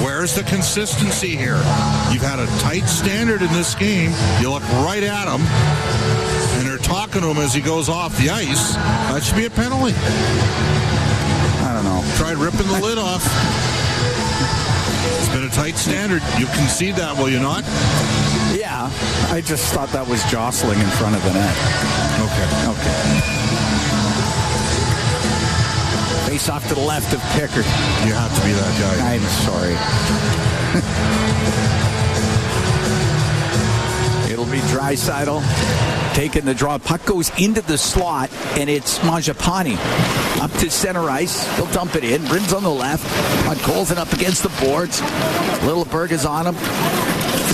Where's the consistency here? You've had a tight standard in this game. You look right at him, and they're talking to him as he goes off the ice. That should be a penalty. I don't know. Tried ripping the lid off. It's been a tight standard. You concede that, will you not? Yeah, I just thought that was jostling in front of the net. Okay. Face off to the left of Pickard. You have to be that guy. I'm sorry. It'll be Draisaitl taking the draw. Puck goes into the slot, and it's Mangiapane up to center ice. He'll dump it in. Brins on the left. Puck calls it up against the boards. Littleberg is on him.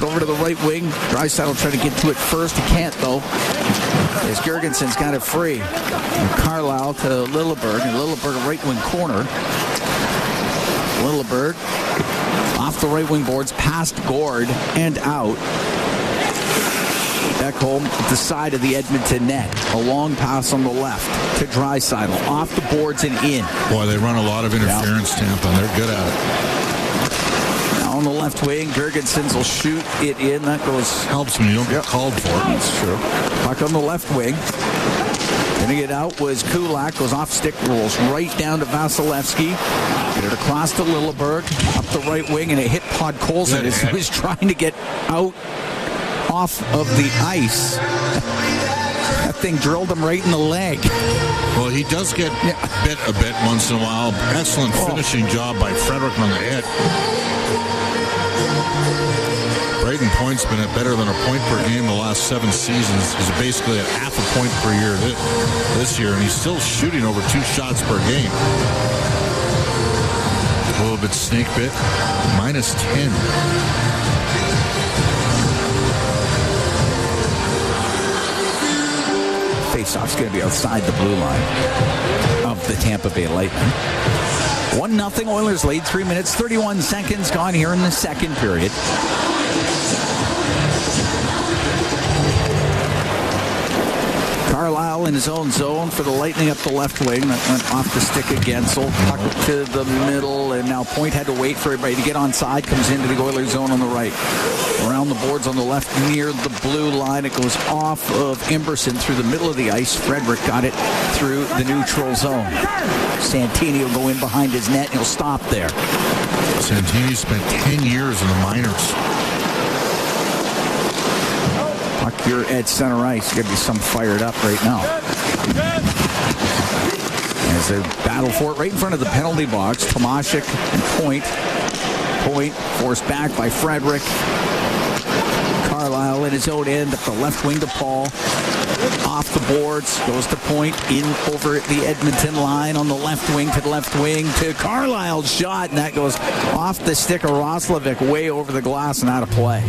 Over to the right wing. Draisaitl trying to get to it first. He can't, though, as Girgenson's got it free. And Carlisle to Littleberg. And Littleberg, right wing corner. Littleberg off the right wing boards, past Gord and out. Back home at the side of the Edmonton net. A long pass on the left to Draisaitl. Off the boards and in. Boy, they run a lot of interference, Tampa, and they're good at it. On the left wing, Girgensons will shoot it in. That goes... Helps when you don't get called for it. That's true. Puck on the left wing. Getting it out was Kulak. Goes off stick, rolls right down to Vasilevsky. Get it across to Littleberg. Up the right wing, and it hit Podkolzin as he was trying to get out off of the ice. That thing drilled him right in the leg. Well, he does get bit a bit once in a while. Excellent finishing job by Frederick on the hit. Braden Point's been at better than a point per game the last 7 seasons. He's basically at half a point per year this year, and he's still shooting over 2 shots per game. A little bit snake bit. -10. Faceoff's going to be outside the blue line of the Tampa Bay Lightning. 1-0 Oilers lead. 3 minutes, 31 seconds gone here in the second period. Carlisle in his own zone for the Lightning up the left wing. That went off the stick of Gensel. Puck to the middle, and now Point had to wait for everybody to get onside. Comes into the Oilers zone on the right. Around the boards on the left near the blue line. It goes off of Emberson through the middle of the ice. Frederick got it through the neutral zone. Santini will go in behind his net, and he'll stop there. Santini spent 10 years in the minors. Puck here at center ice. Going to be some fired up right now. As they battle for it right in front of the penalty box. Tomashik and Point. Point forced back by Frederick. Carlisle in his own end up the left wing to Paul. Off the boards, goes to Point, in over the Edmonton line on the left wing to Carlisle's shot, and that goes off the stick of Roslovic way over the glass and out of play.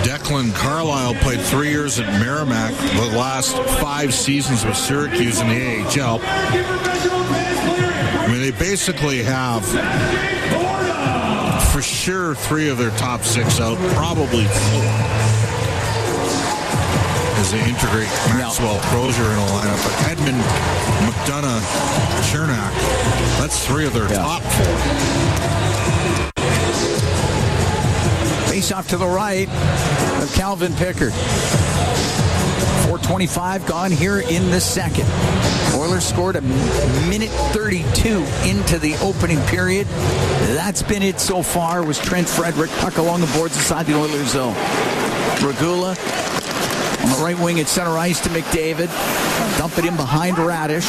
Declan Carlisle played 3 years at Merrimack, the last 5 seasons with Syracuse in the AHL. I mean, they basically have, for sure, 3 of their top 6 out, probably 4. As they integrate Maxwell Crozier in a lineup. But Edmund, McDonough, Chernak, that's 3 of their top 4. Face off to the right of Calvin Pickard. 4:25 gone here in the second. Oilers scored a minute 32 into the opening period. That's been it so far. Was Trent Frederick. Puck along the boards inside the Oilers zone. Regula on the right wing at center ice to McDavid. Dump it in behind Radish.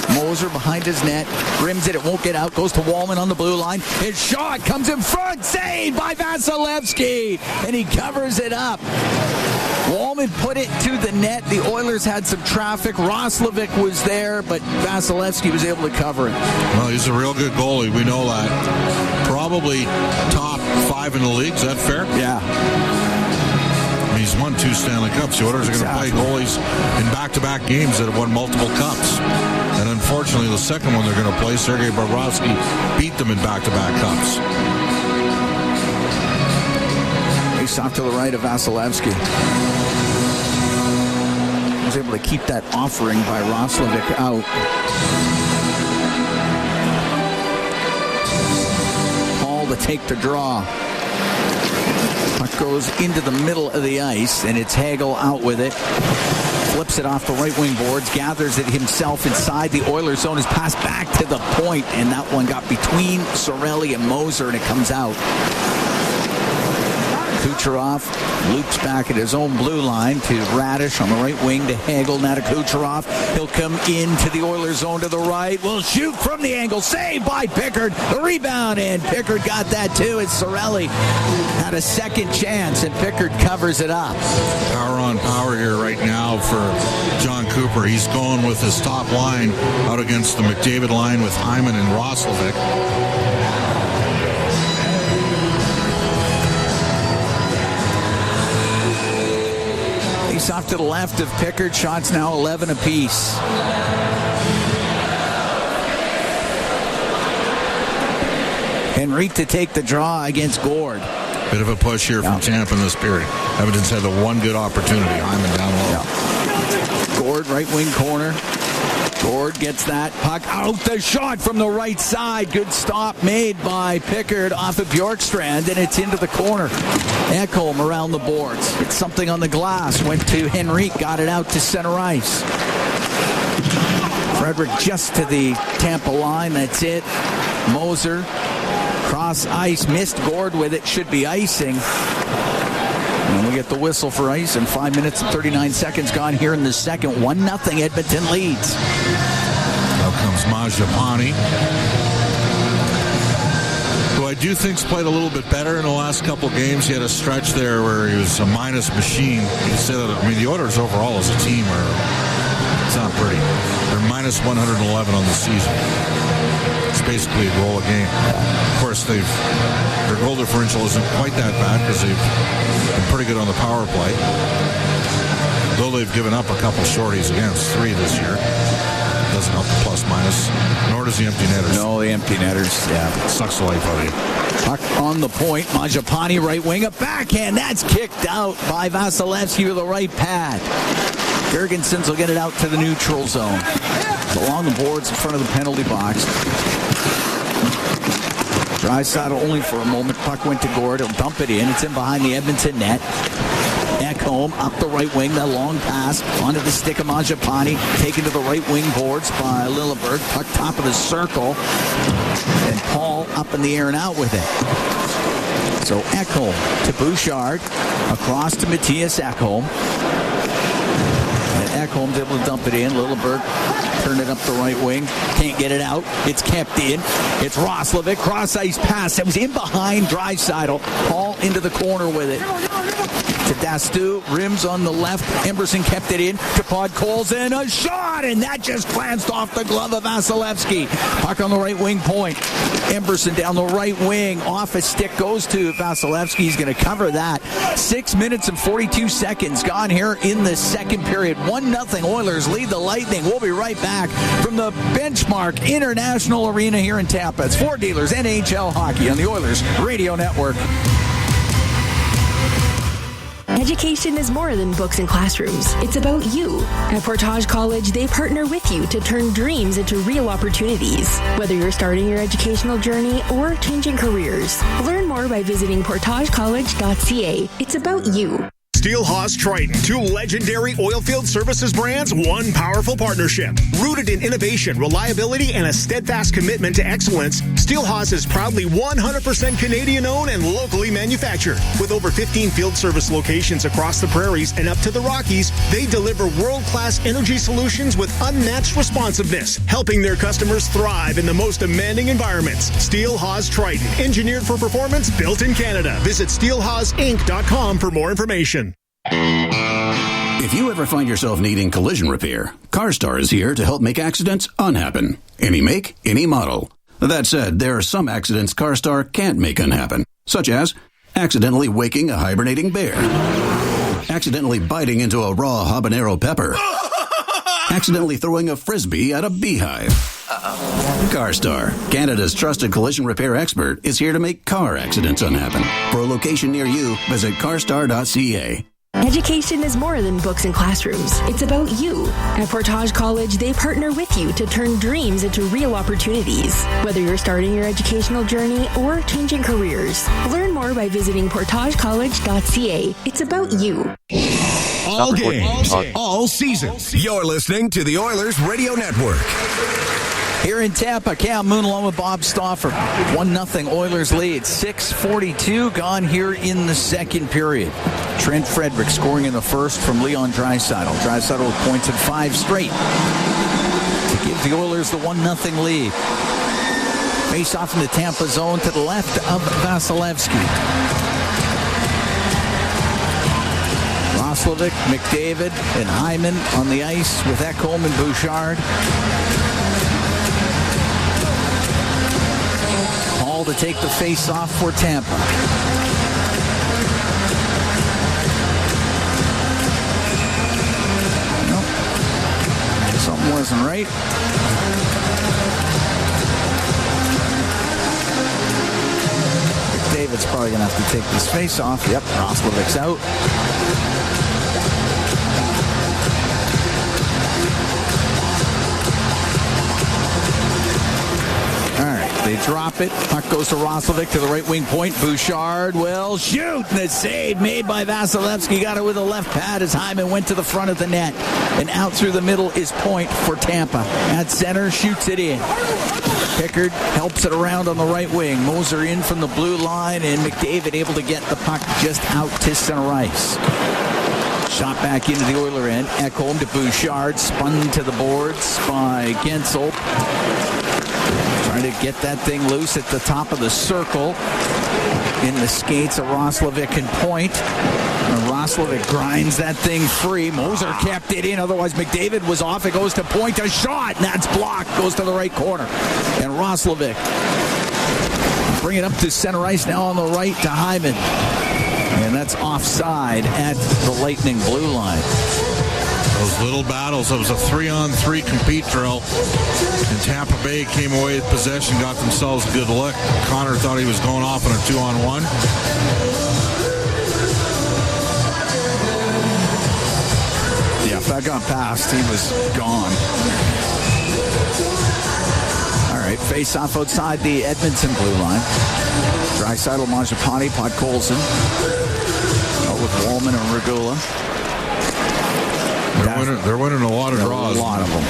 Moser behind his net. Rims it. It won't get out. Goes to Wallman on the blue line. His shot comes in front. Saved by Vasilevsky. And he covers it up. Wallman put it to the net. The Oilers had some traffic. Roslovic was there, but Vasilevsky was able to cover it. Well, he's a real good goalie. We know that. Probably top 5 in the league. Is that fair? Yeah. He's won 2 Stanley Cups. The Oilers are going to play goalies in back-to-back games that have won multiple cups. And unfortunately, the second one they're going to play, Sergei Bobrovsky, beat them in back-to-back cups. Face off to the right of Vasilevsky. He was able to keep that offering by Roslovic out. Paul to take the draw. Puck goes into the middle of the ice, and it's Hagel out with it. Flips it off the right wing boards, gathers it himself inside the Oilers zone. Is passed back to the point, and that one got between Sorelli and Moser, and it comes out. Kucherov loops back at his own blue line to Radish on the right wing to Hagel. Now to Kucherov. He'll come into the Oilers zone to the right. Will shoot from the angle. Saved by Pickard. The rebound, and Pickard got that too. As Sorelli had a second chance, and Pickard covers it up. Power on power here right now for John Cooper. He's going with his top line out against the McDavid line with Hyman and Roslovic. Face off to the left of Pickard. Shots now 11 apiece. Henrique to take the draw against Gord. Bit of a push here from Tampa in this period. Edmonton's had the one good opportunity. Hyman down low. Yeah. Gord, right wing corner. Gord gets that puck out. The shot from the right side. Good stop made by Pickard off of Bjorkstrand, and it's into the corner. Ekholm around the boards. It's something on the glass. Went to Henrique. Got it out to center ice. Frederick just to the Tampa line. That's it. Moser. Cross ice. Missed Gord with it. Should be icing. And we get the whistle for ice, and 5 minutes and 39 seconds gone here in the second. 1-0 Edmonton leads. Now comes Majapani, who I do think's played a little bit better in the last couple games. He had a stretch there where he was a minus machine. You can say that. I mean, the Oilers overall as a team it's not pretty. They're minus 111 on the season. It's basically a goal a game. Of course, their goal differential isn't quite that bad because they've been pretty good on the power play. Though they've given up a couple shorties against 3 this year. Doesn't help the plus minus, nor does the empty netters. No, the empty netters, yeah. Sucks the life out of you. Puck on the point. Majapani right wing. A backhand. That's kicked out by Vasilevsky with the right pad. Jurgensen's will get it out to the neutral zone. Along the boards in front of the penalty box. Draisaitl only for a moment. Puck went to Gord. He'll dump it in. It's in behind the Edmonton net. Ekholm up the right wing. That long pass onto the stick of Mangiapane. Taken to the right wing boards by Lilleberg. Puck top of the circle. And Paul up in the air and out with it. So Ekholm to Bouchard. Across to Matthias Ekholm. And Ekholm's able to dump it in. Lilleberg turn it up the right wing. Can't get it out. It's kept in. It's Roslovic. Cross ice pass. That was in behind Draisaitl. Paul into the corner with it. To Dastu. Rims on the left. Emberson kept it in. To Podkolzin. And a shot. And that just glanced off the glove of Vasilevsky. Puck on the right wing point. Emberson down the right wing. Off a stick goes to Vasilevsky. He's going to cover that. 6 minutes and 42 seconds gone here in the second period. 1-0 Oilers lead the Lightning. We'll be right back from the Benchmark International Arena here in Tampa. It's Ford Dealers NHL Hockey on the Oilers Radio Network. Education is more than books and classrooms. It's about you. At Portage College, they partner with you to turn dreams into real opportunities. Whether you're starting your educational journey or changing careers, learn more by visiting portagecollege.ca. It's about you. Steelhaus Triton, two legendary oilfield services brands, one powerful partnership. Rooted in innovation, reliability, and a steadfast commitment to excellence, Steelhaus is proudly 100% Canadian-owned and locally manufactured. With over 15 field service locations across the prairies and up to the Rockies, they deliver world-class energy solutions with unmatched responsiveness, helping their customers thrive in the most demanding environments. Steelhaus Triton, engineered for performance, built in Canada. Visit steelhausinc.com for more information. If you ever find yourself needing collision repair, CarStar is here to help make accidents unhappen. Any make, any model. That said, there are some accidents CarStar can't make unhappen, such as accidentally waking a hibernating bear, accidentally biting into a raw habanero pepper, accidentally throwing a frisbee at a beehive. CarStar, Canada's trusted collision repair expert, is here to make car accidents unhappen. For a location near you, visit carstar.ca. Education is more than books and classrooms. It's about you. At Portage College, they partner with you to turn dreams into real opportunities. Whether you're starting your educational journey or changing careers, learn more by visiting portagecollege.ca. It's about you. All games, all season. You're listening to the Oilers Radio Network. Here in Tampa, Cam Moon along with Bob Stauffer. 1-0 Oilers lead. 6:42 gone here in the second period. Trent Frederick scoring in the first from Leon Draisaitl. Draisaitl with points in 5 straight to give the Oilers the 1-0 lead. Face off in the Tampa zone to the left of Vasilevsky. Roslovic, McDavid, and Hyman on the ice with Ekholm and Bouchard. To take the face-off for Tampa. Nope. Something wasn't right. David's probably going to have to take this face-off. Yep, Roslovic's out. They drop it. Puck goes to Roslovic to the right wing point. Bouchard will shoot. And the save made by Vasilevsky. Got it with a left pad as Hyman went to the front of the net. And out through the middle is Point for Tampa. At center, shoots it in. Pickard helps it around on the right wing. Moser in from the blue line. And McDavid able to get the puck just out to center ice. Shot back into the Oiler end. Ekholm to Bouchard. Spun to the boards by Gensel. Trying to get that thing loose at the top of the circle. In the skates of Roslovic and Point. And Roslovic grinds that thing free. Moser kept it in. Otherwise, McDavid was off. It goes to Point. A shot. And that's blocked. Goes to the right corner. And Roslovic bring it up to center ice now on the right to Hyman. And that's offside at the Lightning blue line. Those little battles. It was a 3-on-3 compete drill. And Tampa Bay came away with possession, got themselves a good look. Connor thought he was going off on a 2-on-1. that got past, he was gone. All right, face off outside the Edmonton blue line. Draisaitl, Mangiapane, Podkolzin. With Wallman and Regula. They're winning a lot of draws. A lot of them.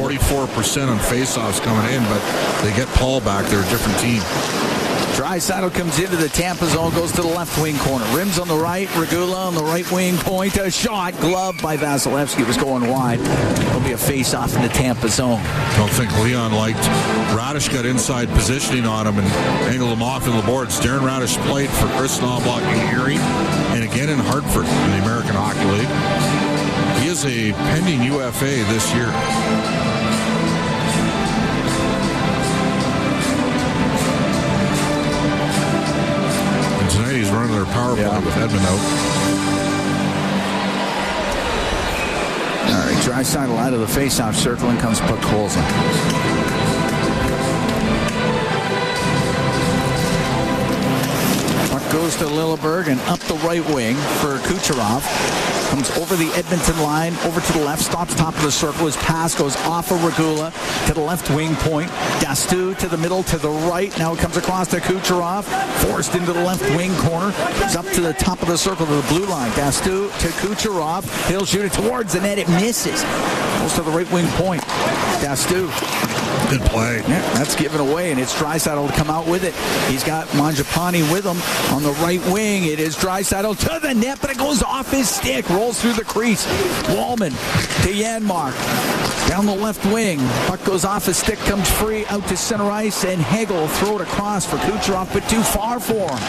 44% on faceoffs coming in, but they get Paul back. They're a different team. Draisaitl comes into the Tampa zone, goes to the left wing corner. Rims on the right, Regula on the right wing point. A shot, glove by Vasilevsky. It was going wide. It'll be a face-off in the Tampa zone. Don't think Leon liked. Radish got inside positioning on him and angled him off in the boards. Darren Radish played for Chris Knobloch in Erie and again in Hartford in the American Hockey League. He is a pending UFA this year. He's running their power play with Edmund out. All right, Draisaitl out of the faceoff circle and comes Podkolzin. Puck goes to Lilleberg and up the right wing for Kucherov. Comes over the Edmonton line, over to the left, stops top of the circle. His pass goes off of Regula to the left wing point. Dastu to the middle, to the right. Now it comes across to Kucherov, forced into the left wing corner. It's up to the top of the circle to the blue line. Dastu to Kucherov. He'll shoot it towards the net. It misses. Goes to the right wing point. Dastu. Good play. Yeah, that's given away, and it's Draisaitl to come out with it. He's got Mangiapane with him on the right wing. It is Draisaitl to the net, but it goes off his stick. Rolls through the crease. Wallman to Janmark. Down the left wing. Puck goes off his stick, comes free out to center ice, and Hagel throw it across for Kucherov, but too far for him.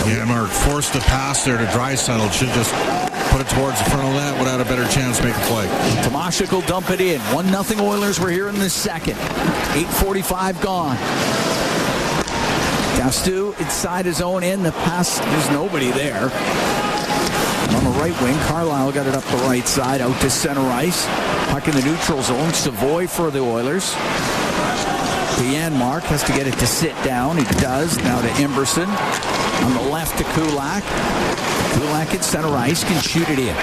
Janmark forced the pass there to Draisaitl. Should just put it towards the front of that. Would have had a better chance to make a play. Tomashik will dump it in. 1-0 Oilers. We're here in the second. 8:45 gone. Dastu inside his own end. The pass, there's nobody there. On the right wing, Carlisle got it up the right side, out to center ice. Puck in the neutral zone. Savoy for the Oilers. To Janmark, has to get it to sit down. He does. Now to Emberson. On the left to Kulak. Kulak at center ice, can shoot it in.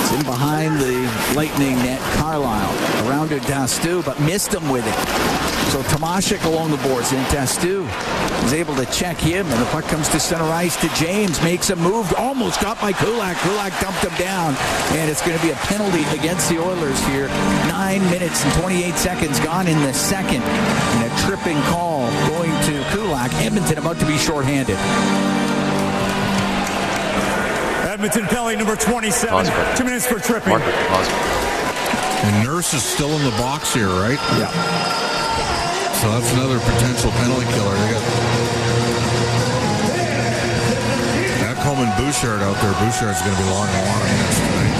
It's in behind the Lightning net. Carlisle around to Dastu, but missed him with it. So Tomashik along the boards, and Dastu is able to check him, and the puck comes to center ice to James, makes a move, almost got by Kulak. Kulak dumped him down, and it's going to be a penalty against the Oilers here. 9 minutes and 28 seconds gone in the second, and a tripping call going to Kulak. Edmonton about to be shorthanded. Edmonton penalty number 27. 2 minutes for tripping. And Nurse is still in the box here, right? Yeah. So that's another potential penalty killer. They got Ekholm and Bouchard out there. Bouchard's going to be long and long tonight.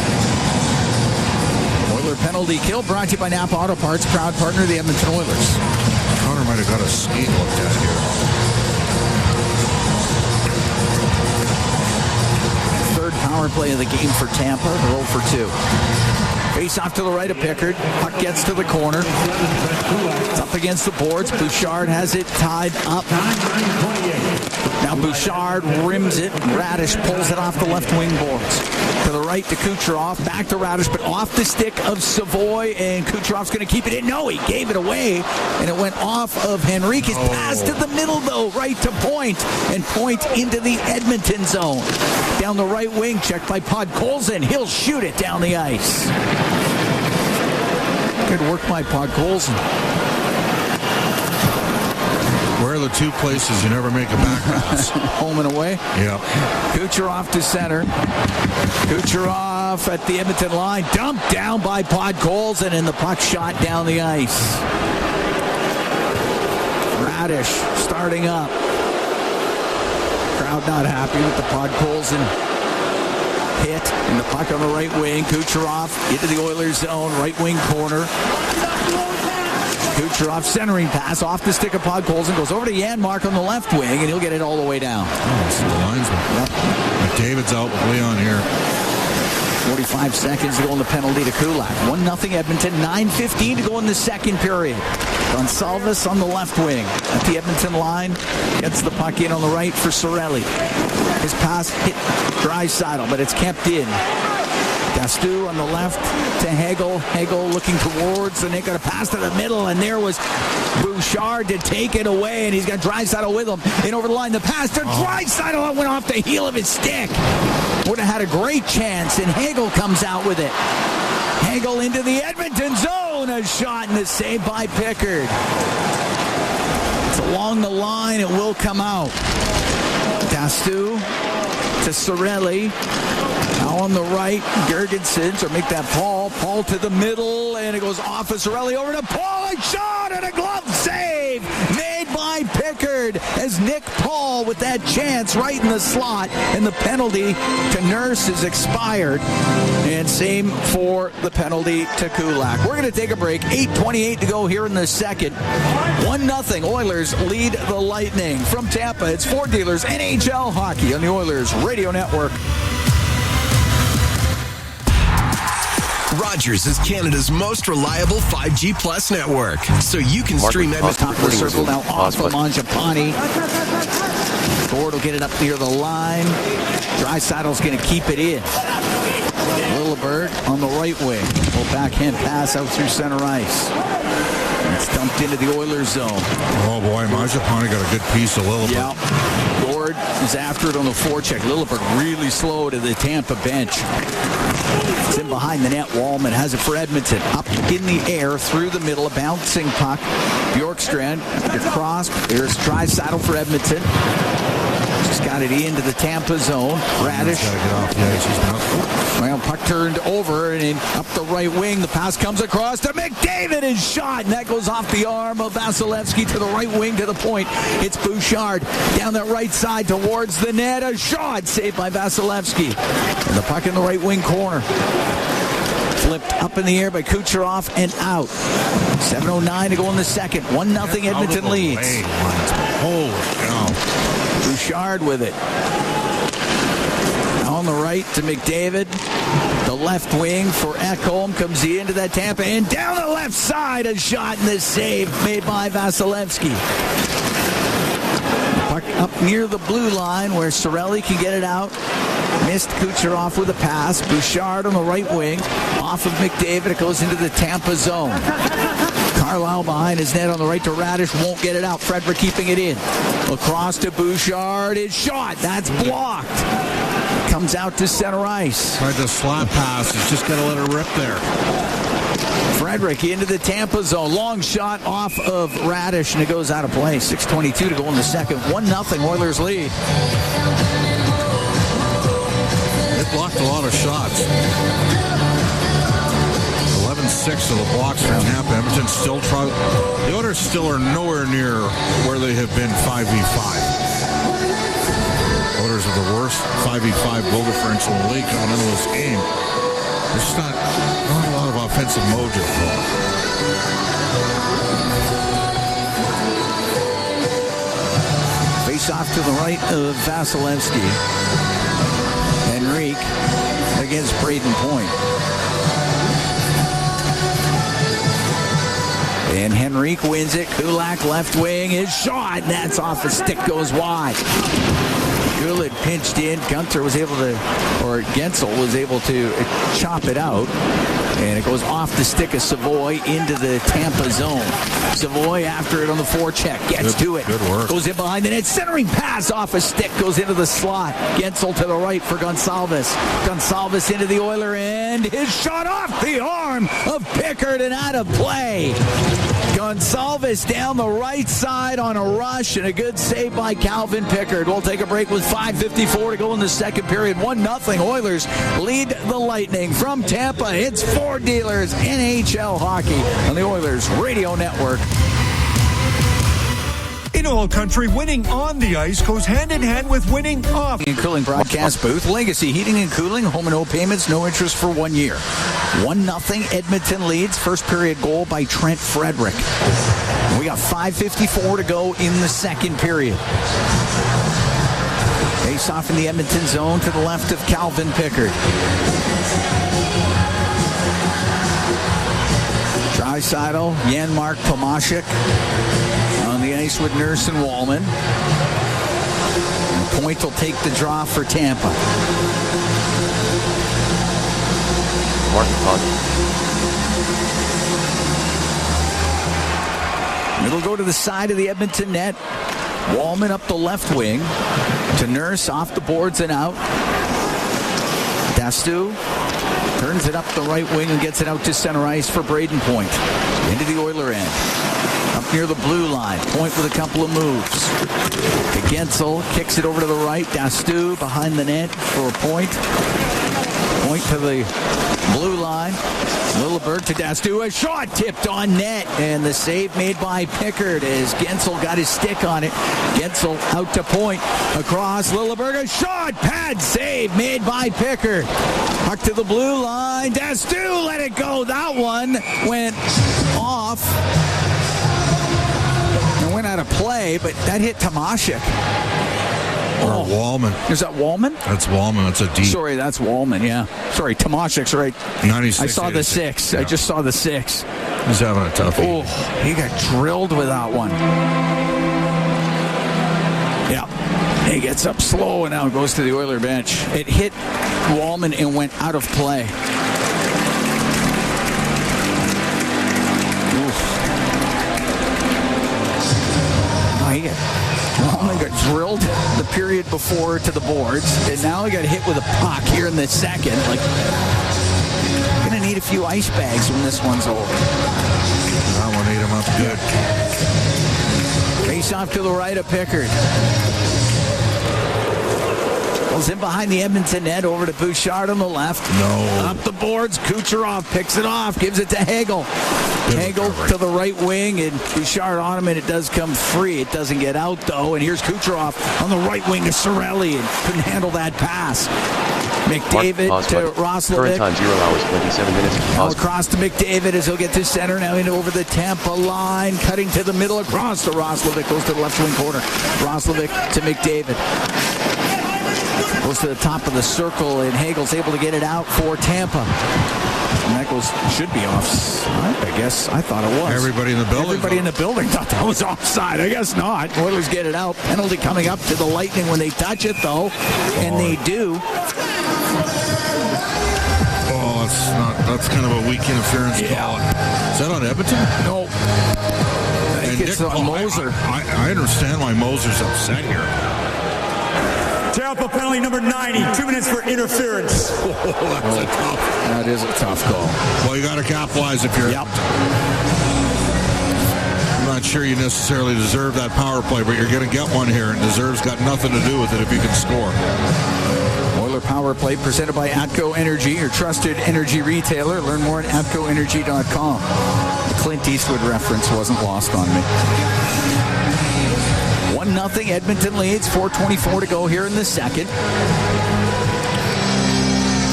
Oiler penalty kill brought to you by Napa Auto Parts, proud partner of the Edmonton Oilers. Connor might have got a skate looked at here. Third power play of the game for Tampa. They're 0 for 2. Face off to the right of Pickard. Puck gets to the corner. It's up against the boards. Bouchard has it tied up. Now Bouchard rims it. Radish pulls it off the left wing boards. To the right to Kucherov. Back to Radish, but off the stick of Savoy. And Kucherov's going to keep it in. No, he gave it away. And it went off of Henrique's. Pass to the middle, though. Right to Point. And Point into the Edmonton zone. Down the right wing. Checked by Podkolzin. He'll shoot it down the ice. Good work by Podkolzin. Where are the two places you never make a back pass? Home and away? Yep. Kucherov to center. Kucherov at the Edmonton line. Dumped down by Podkolzin, and the puck shot down the ice. Radish starting up. Crowd not happy with the Podkolzin hit, and the puck on the right wing. Kucherov into the Oilers zone, right wing corner. Kucherov centering pass off the stick of Podkolzin, goes over to Janmark on the left wing, and he'll get it all the way down. Oh, it's the linesman. Yep. McDavid's out with Leon here. 45 seconds to go in the penalty to Kulak. 1-0 Edmonton, 9:15 to go in the second period. Gonsalves on the left wing at the Edmonton line. Gets the puck in on the right for Cirelli. His pass hit Draisaitl, but it's kept in. Dastu on the left to Hagel. Hagel looking towards, and they got a pass to the middle, and there was Bouchard to take it away, and he's got Draisaitl with him. In over the line, the pass to Draisaitl went off the heel of his stick. Would have had a great chance, and Hagel comes out with it. Hagel into the Edmonton zone. A shot and a save by Pickard. It's along the line. It will come out. Dastu to Cirelli. Now on the right, Gergensen, or make that Paul. Paul to the middle, and it goes off of Cirelli over to Paul. A shot and a glove save made by Pickard as Nick Paul with that chance right in the slot, and the penalty to Nurse is expired. And same for the penalty to Kulak. We're going to take a break. 8:28 to go here in the second. 1-0 Oilers lead the Lightning. From Tampa, it's Ford Dealers NHL Hockey on the Oilers Radio Network. Rogers is Canada's most reliable 5G Plus network, so you can stream Edmonton. Top of the circle now off of Mangiapane. Ford will get it up near the line. Draisaitl's going to keep it in. Lillibert on the right wing. Full backhand pass out through center ice. It's dumped into the Oilers zone. Oh boy, Mangiapane got a good piece of Lillibert. Yeah. Gord is after it on the forecheck. Lillibert really slow to the Tampa bench. It's in behind the net. Wallman has it for Edmonton. Up in the air through the middle. A bouncing puck. Bjorkstrand across. There's Draisaitl for Edmonton. Just got it into the Tampa zone. Radish. Well, puck turned over and up the right wing. The pass comes across to McDavid and shot. And that goes off the arm of Vasilevsky to the right wing to the point. It's Bouchard down that right side towards the net. A shot saved by Vasilevsky. And the puck in the right wing corner. Flipped up in the air by Kucherov and out. 7:09 to go in the second. 1-0 Edmonton leads. Holy cow. Bouchard with it. On the right to McDavid. The left wing for Ekholm comes into that Tampa. And down the left side, a shot and the save made by Vasilevsky. Puck up near the blue line where Cirelli can get it out. Missed Kucherov with a pass. Bouchard on the right wing. Off of McDavid. It goes into the Tampa zone. Carlisle behind his net on the right to Radish. Won't get it out. Frederick keeping it in. Across to Bouchard. It's shot. That's blocked. Comes out to center ice. Tried the slap pass. He's just got to let it rip there. Frederick into the Tampa zone. Long shot off of Radish, and it goes out of play. 6:22 to go in the second. 1-0 Oilers lead. It blocked a lot of shots. 11-6 of the blocks for Tampa. Edmonton still trying. The Oilers still are nowhere near where they have been 5v5. Oilers are the worst 5v5 goal differential in the league going into this game. There's just not a lot of offensive mojo. Face off to the right of Vasilevsky. Henrique against Braden Point. And Henrique wins it. Kulak left wing is shot. That's off the stick, goes wide. Gullit pinched in. Gunter was able to, or Gensel was able to chop it out. And it goes off the stick of Savoy into the Tampa zone. Savoy after it on the forecheck. Gets to it. Good work. Goes in behind the net. Centering pass off a stick. Goes into the slot. Gensel to the right for Gonsalves. Gonsalves into the Oiler end. His shot off the arm of Pickard and out of play. Gonsalves down the right side on a rush and a good save by Calvin Pickard. We'll take a break with 5:54 to go in the second period. 1-0 Oilers lead the Lightning. From Tampa, it's Ford Dealers NHL Hockey on the Oilers Radio Network. In oil country, winning on the ice goes hand in hand with winning off. And cooling broadcast booth. Legacy Heating and Cooling. Home and no payments. No interest for 1 year. 1-0 Edmonton leads. First period goal by Trent Frederick. We got 5:54 to go in the second period. Face off in the Edmonton zone to the left of Calvin Pickard. Draisaitl, Janmark, Tomashik on the ice with Nurse and Wallman. And Point will take the draw for Tampa. Mark puck. It'll go to the side of the Edmonton net. Wallman up the left wing to Nurse, off the boards and out. Dastu turns it up the right wing and gets it out to center ice for Braden Point. Into the Oiler end. Up near the blue line. Point with a couple of moves. To Gensel, kicks it over to the right. Dastu behind the net for a Point. Point to the blue line. Lilleberg to Dastu. A shot tipped on net. And the save made by Pickard as Gensel got his stick on it. Gensel out to Point. Across Lilleberg. A shot. Pad save made by Pickard. Puck to the blue line. Dastu let it go. That one went off. And went out of play, but that hit Tomashik. Or Wallman. Is that Wallman? That's Wallman. That's a deep. Sorry, that's Wallman, yeah. Sorry, Tomashik's right. 96. I saw the 6. Yeah. I just saw the 6. He's having a tough Oh, he got drilled with that one. Yeah. He gets up slow and now goes to the Oiler bench. It hit Wallman and went out of play. Wallman got drilled the period before to the boards, and now he got hit with a puck here in the second. Like, gonna need a few ice bags when this one's over. That one ate him up good. Face off to the right of Pickard. Goes in behind the Edmonton net, over to Bouchard on the left. No. Up the boards, Kucherov picks it off, gives it to Hagel. Hagel to the right wing, and Bouchard on him, and it does come free. It doesn't get out, though, and here's Kucherov on the right wing of Cirelli, and couldn't handle that pass. McDavid to Roslovic. Current time 0 hours, 27 minutes. Now across to McDavid as he'll get to center, now into over the Tampa line, cutting to the middle, across to Roslovic, goes to the left wing corner. Roslovic to McDavid. Goes to the top of the circle, and Hagel's able to get it out for Tampa. And that should be offside, I guess. I thought it was. Everybody in the building thought that was offside. I guess not. Oilers get it out. Penalty coming up to the Lightning when they touch it, though. And they do. Oh, that's kind of a weak interference call. Is that on Edmonton? No. I think it's on Moser. I understand why Moser's upset here. Tampa penalty number 90. 2 minutes for interference. That is a tough call. Well, you got to capitalize if you're. Yep. I'm not sure you necessarily deserve that power play, but you're going to get one here, and deserve's got nothing to do with it if you can score. Oiler Power Play presented by Atco Energy, your trusted energy retailer. Learn more at atcoenergy.com. The Clint Eastwood reference wasn't lost on me. 1-0 Edmonton leads, 4:24 to go here in the second. I'm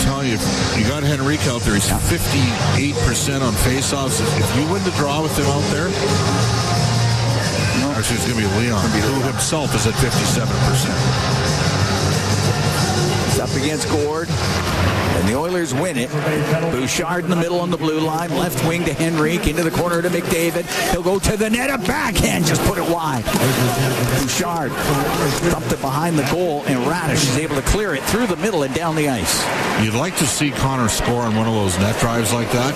telling you, you got Henrique out there. He's 58% on faceoffs. If you win the draw with him out there, actually it's going to be Leon, who himself is at 57%. It's up against Gord. And the Oilers win it. Bouchard in the middle on the blue line. Left wing to Henrique. Into the corner to McDavid. He'll go to the net. A backhand. Just put it wide. Bouchard dumped it behind the goal. And Radish is able to clear it through the middle and down the ice. You'd like to see Connor score on one of those net drives like that.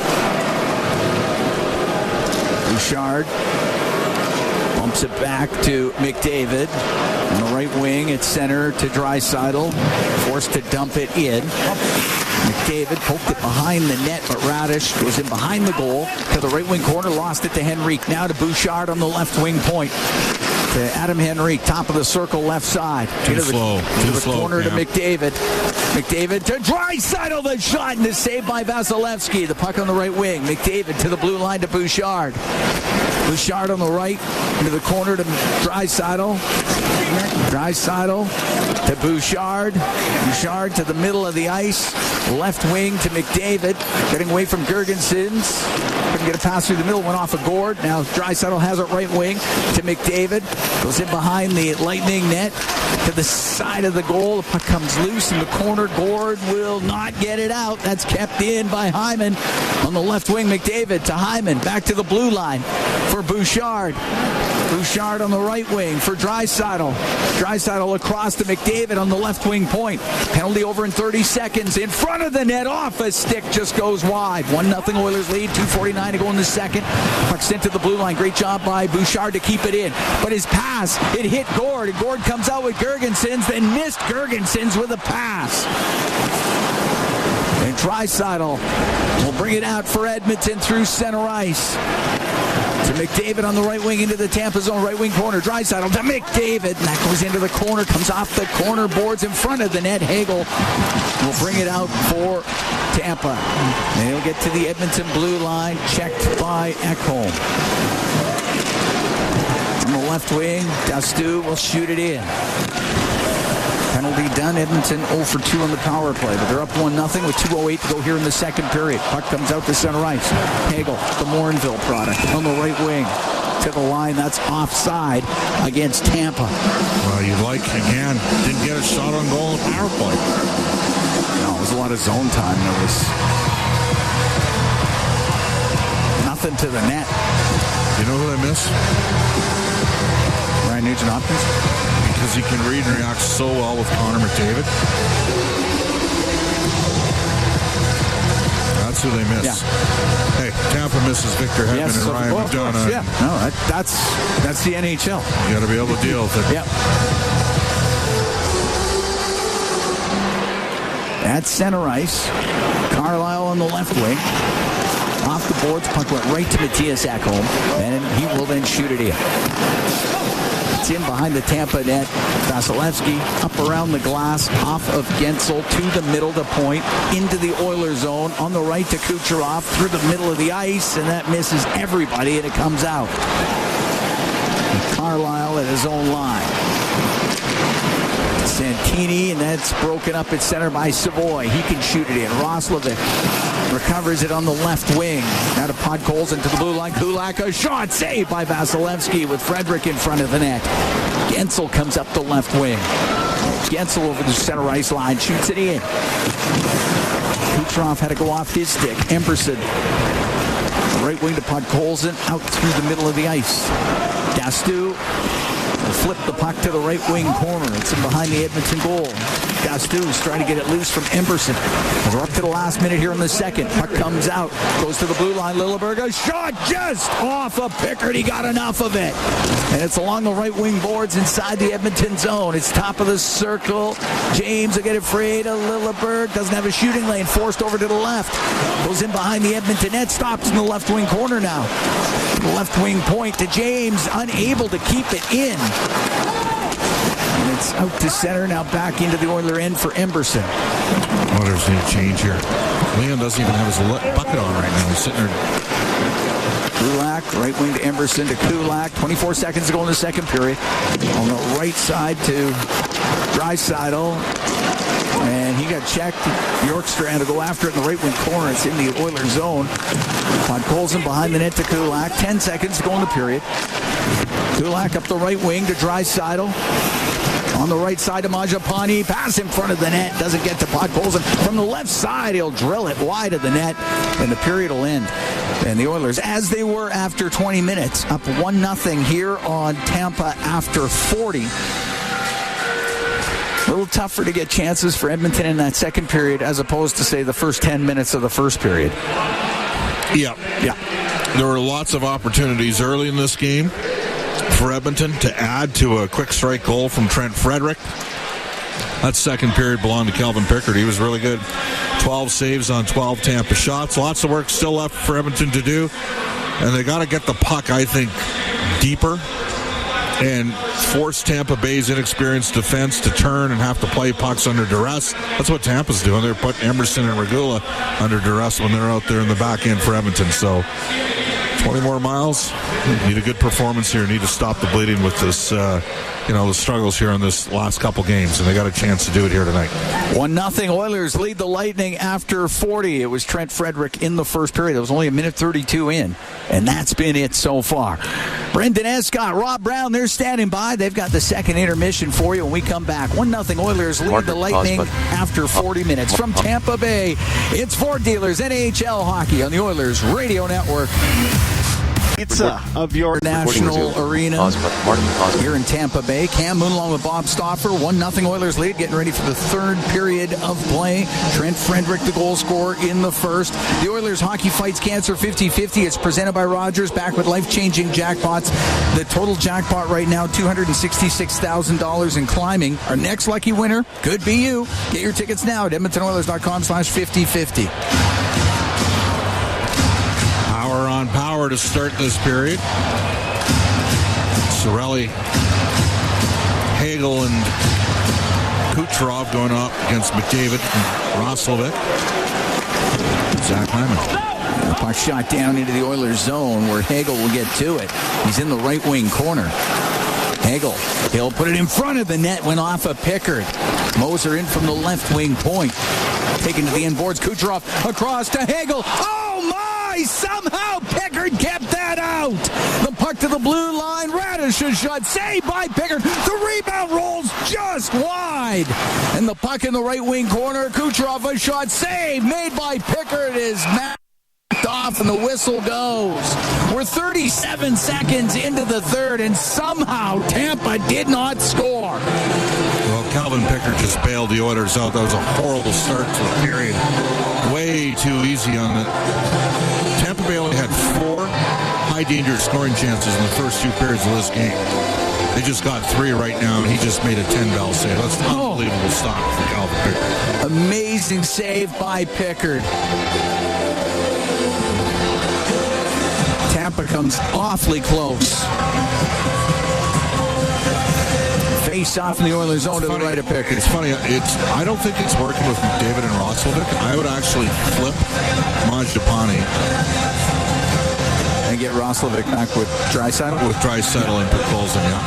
Bouchard bumps it back to McDavid. On the right wing, it's center to Draisaitl. Forced to dump it in. McDavid poked it behind the net, but Radish goes in behind the goal to the right wing corner, lost it to Henrique. Now to Bouchard on the left wing point. To Adam Henrique, top of the circle, left side. Too slow. To the corner to McDavid. McDavid to Draisaitl, the shot, and the save by Vasilevsky. The puck on the right wing. McDavid to the blue line to Bouchard. Bouchard on the right, into the corner to Draisaitl. Draisaitl to Bouchard. Bouchard to the middle of the ice. Left wing to McDavid. Getting away from Girgensons. Couldn't get a pass through the middle. Went off a Gord. Now Draisaitl has it right wing to McDavid. Goes in behind the Lightning net to the side of the goal. The puck comes loose in the corner. Gord will not get it out. That's kept in by Hyman. On the left wing, McDavid to Hyman. Back to the blue line for Bouchard. Bouchard on the right wing for Draisaitl. Draisaitl across to McDavid on the left wing point. Penalty over in 30 seconds. In front of the net, off a stick, just goes wide. 1-0 Oilers lead, 2:49 to go in the second. Puck sent to the blue line. Great job by Bouchard to keep it in. But his pass, it hit Gord, and Gord comes out with Girgensons, then missed Girgensons with a pass. And Draisaitl will bring it out for Edmonton through center ice. To McDavid on the right wing into the Tampa zone, right wing corner. Draisaitl to McDavid. And that goes into the corner, comes off the corner boards in front of the net. Hagel will bring it out for Tampa. And he'll get to the Edmonton blue line, checked by Ekholm. On the left wing, Dastu will shoot it in. Penalty done. Edmonton 0 for 2 on the power play, but they're up 1-0 with 2:08 to go here in the second period. Puck comes out to center ice. Hagel, the Morinville product, on the right wing to the line. That's offside against Tampa. Well, you'd like, again, didn't get a shot on goal in the power play. No, it was a lot of zone time. There was nothing to the net. You know who they miss? Ryan Nugent-Hopkins. Because he can read and react so well with Connor McDavid. That's who they miss. Yeah. Hey, Tampa misses Victor Hedman and Ryan McDonough. Yeah, no, that's the NHL. You got to be able to deal with it. Yep. At center ice, Carlisle on the left wing. Off the boards, puck went right to Matthias Ekholm, and he will then shoot it in. It's in behind the Tampa net. Vasilevsky up around the glass, off of Gensel to the middle of the point, into the Oilers zone, on the right to Kucherov, through the middle of the ice, and that misses everybody, and it comes out. And Carlisle at his own line. Santini, and that's broken up at center by Savoy. He can shoot it in. Roslovic recovers it on the left wing. Now to Podkolzin into the blue line. Kulak, a shot saved by Vasilevsky with Frederick in front of the net. Gensel comes up the left wing. Gensel over the center ice line, shoots it in. Kucherov had to go off his stick. Emberson, right wing to Podkolzin, out through the middle of the ice. Dastu will flip the puck to the right wing corner. It's in behind the Edmonton goal. Dastu's trying to get it loose from Emberson. We're up to the last minute here in the second. Puck comes out, goes to the blue line. Lilleberg, a shot just off of Pickard. He got enough of it. And it's along the right wing boards inside the Edmonton zone. It's top of the circle. James will get it free to Lilleberg. Doesn't have a shooting lane. Forced over to the left. Goes in behind the Edmonton net. Stops in the left wing corner now. The left wing point to James. Unable to keep it in. And it's out to center, now back into the Oiler end for Emberson. Oh, there's a change here. Leon doesn't even have his bucket on right now. He's sitting there. Kulak, right wing to Emberson to Kulak. 24 seconds to go in the second period. On the right side to Draisaitl. And he got checked. Bjorkstrand had to go after it in the right wing corner. It's in the Oilers zone. Podkolzin behind the net to Kulak. 10 seconds to go in the period. Kulak up the right wing to Draisaitl. On the right side to Mangiapane. Pass in front of the net. Doesn't get to Podkolzin. From the left side, he'll drill it wide of the net. And the period will end. And the Oilers, as they were after 20 minutes, up 1-0 here on Tampa after 40. A little tougher to get chances for Edmonton in that second period as opposed to, say, the first 10 minutes of the first period. Yeah. There were lots of opportunities early in this game for Edmonton to add to a quick strike goal from Trent Frederick. That second period belonged to Kelvin Pickard. He was really good. 12 saves on 12 Tampa shots. Lots of work still left for Edmonton to do. And they got to get the puck, I think, deeper and force Tampa Bay's inexperienced defense to turn and have to play pucks under duress. That's what Tampa's doing. They're putting Emerson and Regula under duress when they're out there in the back end for Edmonton. So 20 more miles. Need a good performance here. Need to stop the bleeding with this, the struggles here in this last couple games, and they got a chance to do it here tonight. 1-0 Oilers lead the Lightning after 40. It was Trent Frederick in the first period. It was only a minute 32 in, and that's been it so far. Brendan Escott, Rob Brown, they're standing by. They've got the second intermission for you when we come back. 1-0 Oilers lead the Lightning after 40 minutes. From Tampa Bay, it's Ford Dealers NHL Hockey on the Oilers Radio Network. Pizza of your national arena here in Tampa Bay. Cam Moon along with Bob Stauffer. 1-0 Oilers lead, getting ready for the third period of play. Trent Frederick, the goal scorer in the first. The Oilers Hockey Fights Cancer 50-50. It's presented by Rogers, back with life-changing jackpots. The total jackpot right now, $266,000 and climbing. Our next lucky winner could be you. Get your tickets now at EdmontonOilers.com/50-50. Power on power to start this period. Cirelli, Hagel, and Kucherov going up against McDavid and Roslovic. Zach Hyman. The puck shot down into the Oilers zone where Hagel will get to it. He's in the right wing corner. Hagel, he'll put it in front of the net, went off of Pickard. Moser in from the left wing point. Taken to the end boards. Kucherov across to Hagel. Oh my! Somehow Pickard kept that out. The puck to the blue line. Radish's shot saved by Pickard. The rebound rolls just wide. And the puck in the right wing corner. Kucherov, a shot saved made by Pickard is off and the whistle goes. We're 37 seconds into the third and somehow Tampa did not score. Well, Calvin Pickard just bailed the Oilers out. That was a horrible start to the period. Way too easy on it. Tampa Bay only had 4 high-danger scoring chances in the first 2 periods of this game. They just got 3 right now, and he just made a 10-ball save. That's an unbelievable stop for Calvin Pickard. Amazing save by Pickard. Tampa comes awfully close. Face off in the Oilers zone to the right of Pickard. It's funny. I don't think it's working with McDavid and Roslovic. I would actually flip Mangiapane and get Roslovic back with Draisaitl? With Draisaitl and Podkolzin, yeah.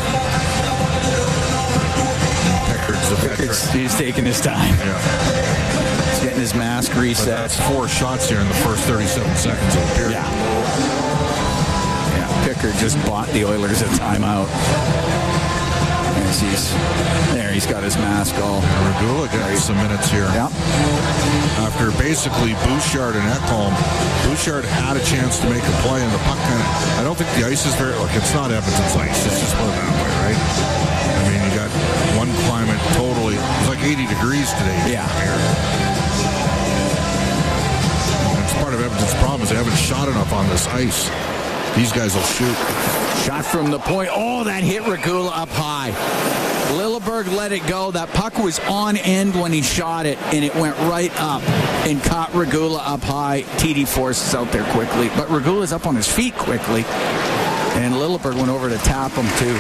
Pickard's he's taking his time. Yeah. He's getting his mask reset. But that's 4 shots here in the first 37 seconds of the period. Yeah. Pickard just bought the Oilers a timeout. He's got his mask all. Regula got some minutes here. Yep. After basically Bouchard and Ekholm, Bouchard had a chance to make a play, and the puck kind of, I don't think the ice is very, it's not Edmonton's ice. It's just put it that way, right? I mean, you got one climate totally, it's like 80 degrees today. Yeah. Here. And it's part of Edmonton's problem is they haven't shot enough on this ice. These guys will shoot. Shot from the point. Oh, that hit Regula up high. Lilleberg let it go. That puck was on end when he shot it, and it went right up and caught Regula up high. TD forces out there quickly, but Regula's up on his feet quickly, and Lilleberg went over to tap him, too.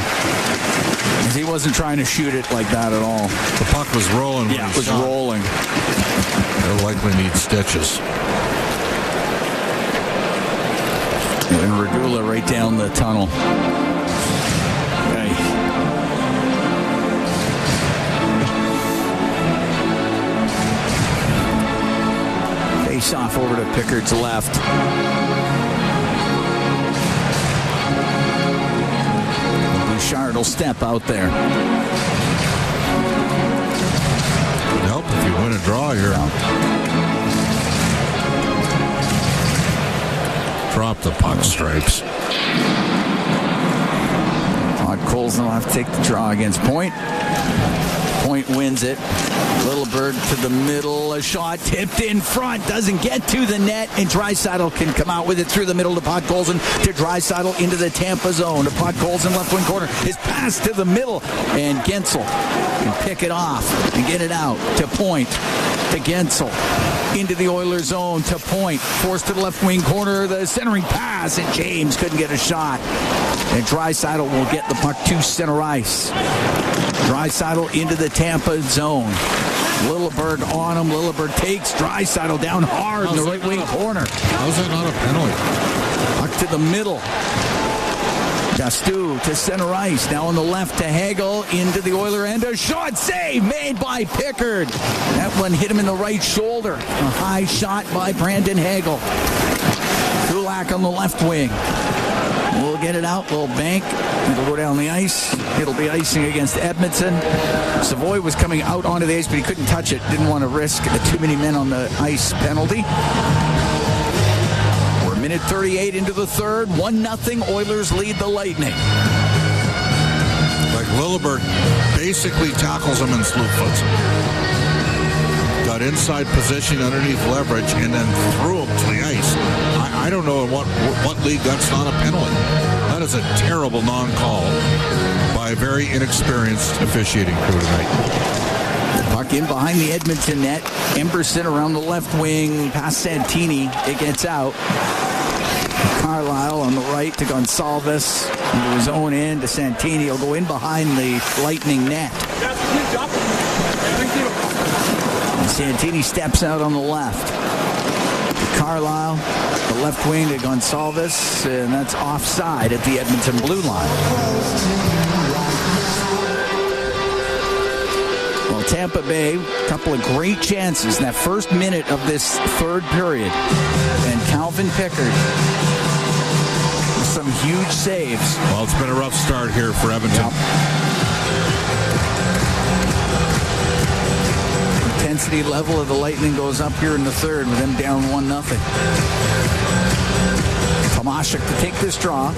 He wasn't trying to shoot it like that at all. The puck was rolling. Yeah, it was rolling. They'll likely need stitches. And Regula right down the tunnel. Okay. Face off over to Pickard's left. Bouchard will step out there. Could help if you win a draw here. Drop the puck stripes. Podkolzin will have to take the draw against Point. Point wins it. Littleberg to the middle. A shot tipped in front. Doesn't get to the net. And Draisaitl can come out with it through the middle to Podkolzin. To Draisaitl into the Tampa zone. To Podkolzin left wing corner. His pass to the middle. And Gensel can pick it off and get it out to Point. To Gensel. Into the Oilers zone to Point. Forced to the left wing corner. The centering pass. And James couldn't get a shot. And Draisaitl will get the puck to center ice. Draisaitl into the Tampa zone. Lilleberg on him. Lilleberg takes Draisaitl down hard in the right wing corner. How's that not a penalty? Puck to the middle. Dastu to center ice. Now on the left to Hagel into the Oiler end. A shot save made by Pickard. That one hit him in the right shoulder. A high shot by Brandon Hagel. Kulak on the left wing. We'll get it out. Little bank. It'll go down the ice. It'll be icing against Edmonton. Savoy was coming out onto the ice, but he couldn't touch it. Didn't want to risk the too many men on the ice penalty. We're minute 38 into the third. 1-0. Oilers lead the Lightning. Like Lilleberg basically tackles him and slew foots him. Got inside position underneath leverage and then threw him to the ice. I don't know in what league that's not a penalty. That is a terrible non-call by a very inexperienced officiating crew tonight. The puck in behind the Edmonton net. Emberson around the left wing past Santini. It gets out. Carlisle on the right to Gonsalves. Into his own end to Santini. He'll go in behind the Lightning net. And Santini steps out on the left. Carlisle, the left wing to Gonsalves, and that's offside at the Edmonton blue line. Well, Tampa Bay, a couple of great chances in that first minute of this third period. And Calvin Pickard, some huge saves. Well, it's been a rough start here for Edmonton. Yep. Intensity level of the Lightning goes up here in the third with them down 1-0. Tomashek to take this draw.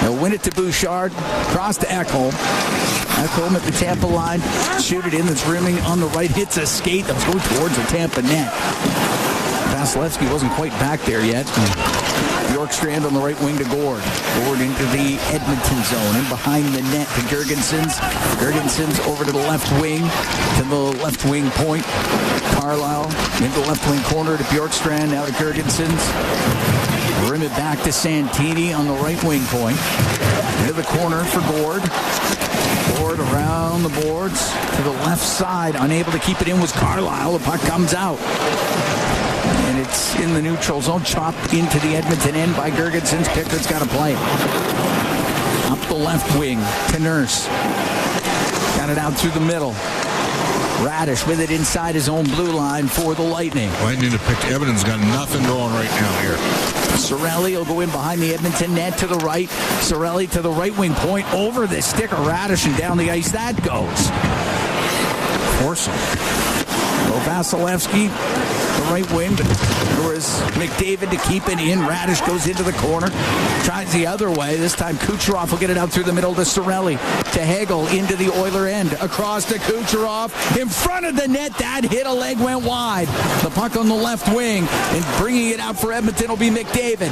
They'll win it to Bouchard. Cross to Ekholm. Ekholm at the Tampa line. Shoot it in. That's rimming on the right. Hits a skate that's going towards the Tampa net. Vasilevsky wasn't quite back there yet. Bjorkstrand on the right wing to Gord. Gord into the Edmonton zone. In behind the net to Girgensons. Girgensons over to the left wing. To the left wing point. Carlisle into the left wing corner to Bjorkstrand. Now to Girgensons. Rim it back to Santini on the right wing point. Into the corner for Gord. Gord around the boards to the left side. Unable to keep it in was Carlisle. The puck comes out. And it's in the neutral zone. Chopped into the Edmonton end by Girgensons. Pickard's got to play. Up the left wing to Nurse. Got it out through the middle. Radish with it inside his own blue line for the Lightning. Lightning to pick. Edmonton's got nothing going right now here. Sorelli will go in behind the Edmonton net to the right. Sorelli to the right wing point. Over the stick of Radish and down the ice. That goes. Force him. Vasilevsky, the right wing, but there was McDavid to keep it in. Radish goes into the corner, tries the other way. This time Kucherov will get it out through the middle to Sorelli, to Hagel, into the Oiler end, across to Kucherov, in front of the net. That hit a leg, went wide. The puck on the left wing, and bringing it out for Edmonton will be McDavid.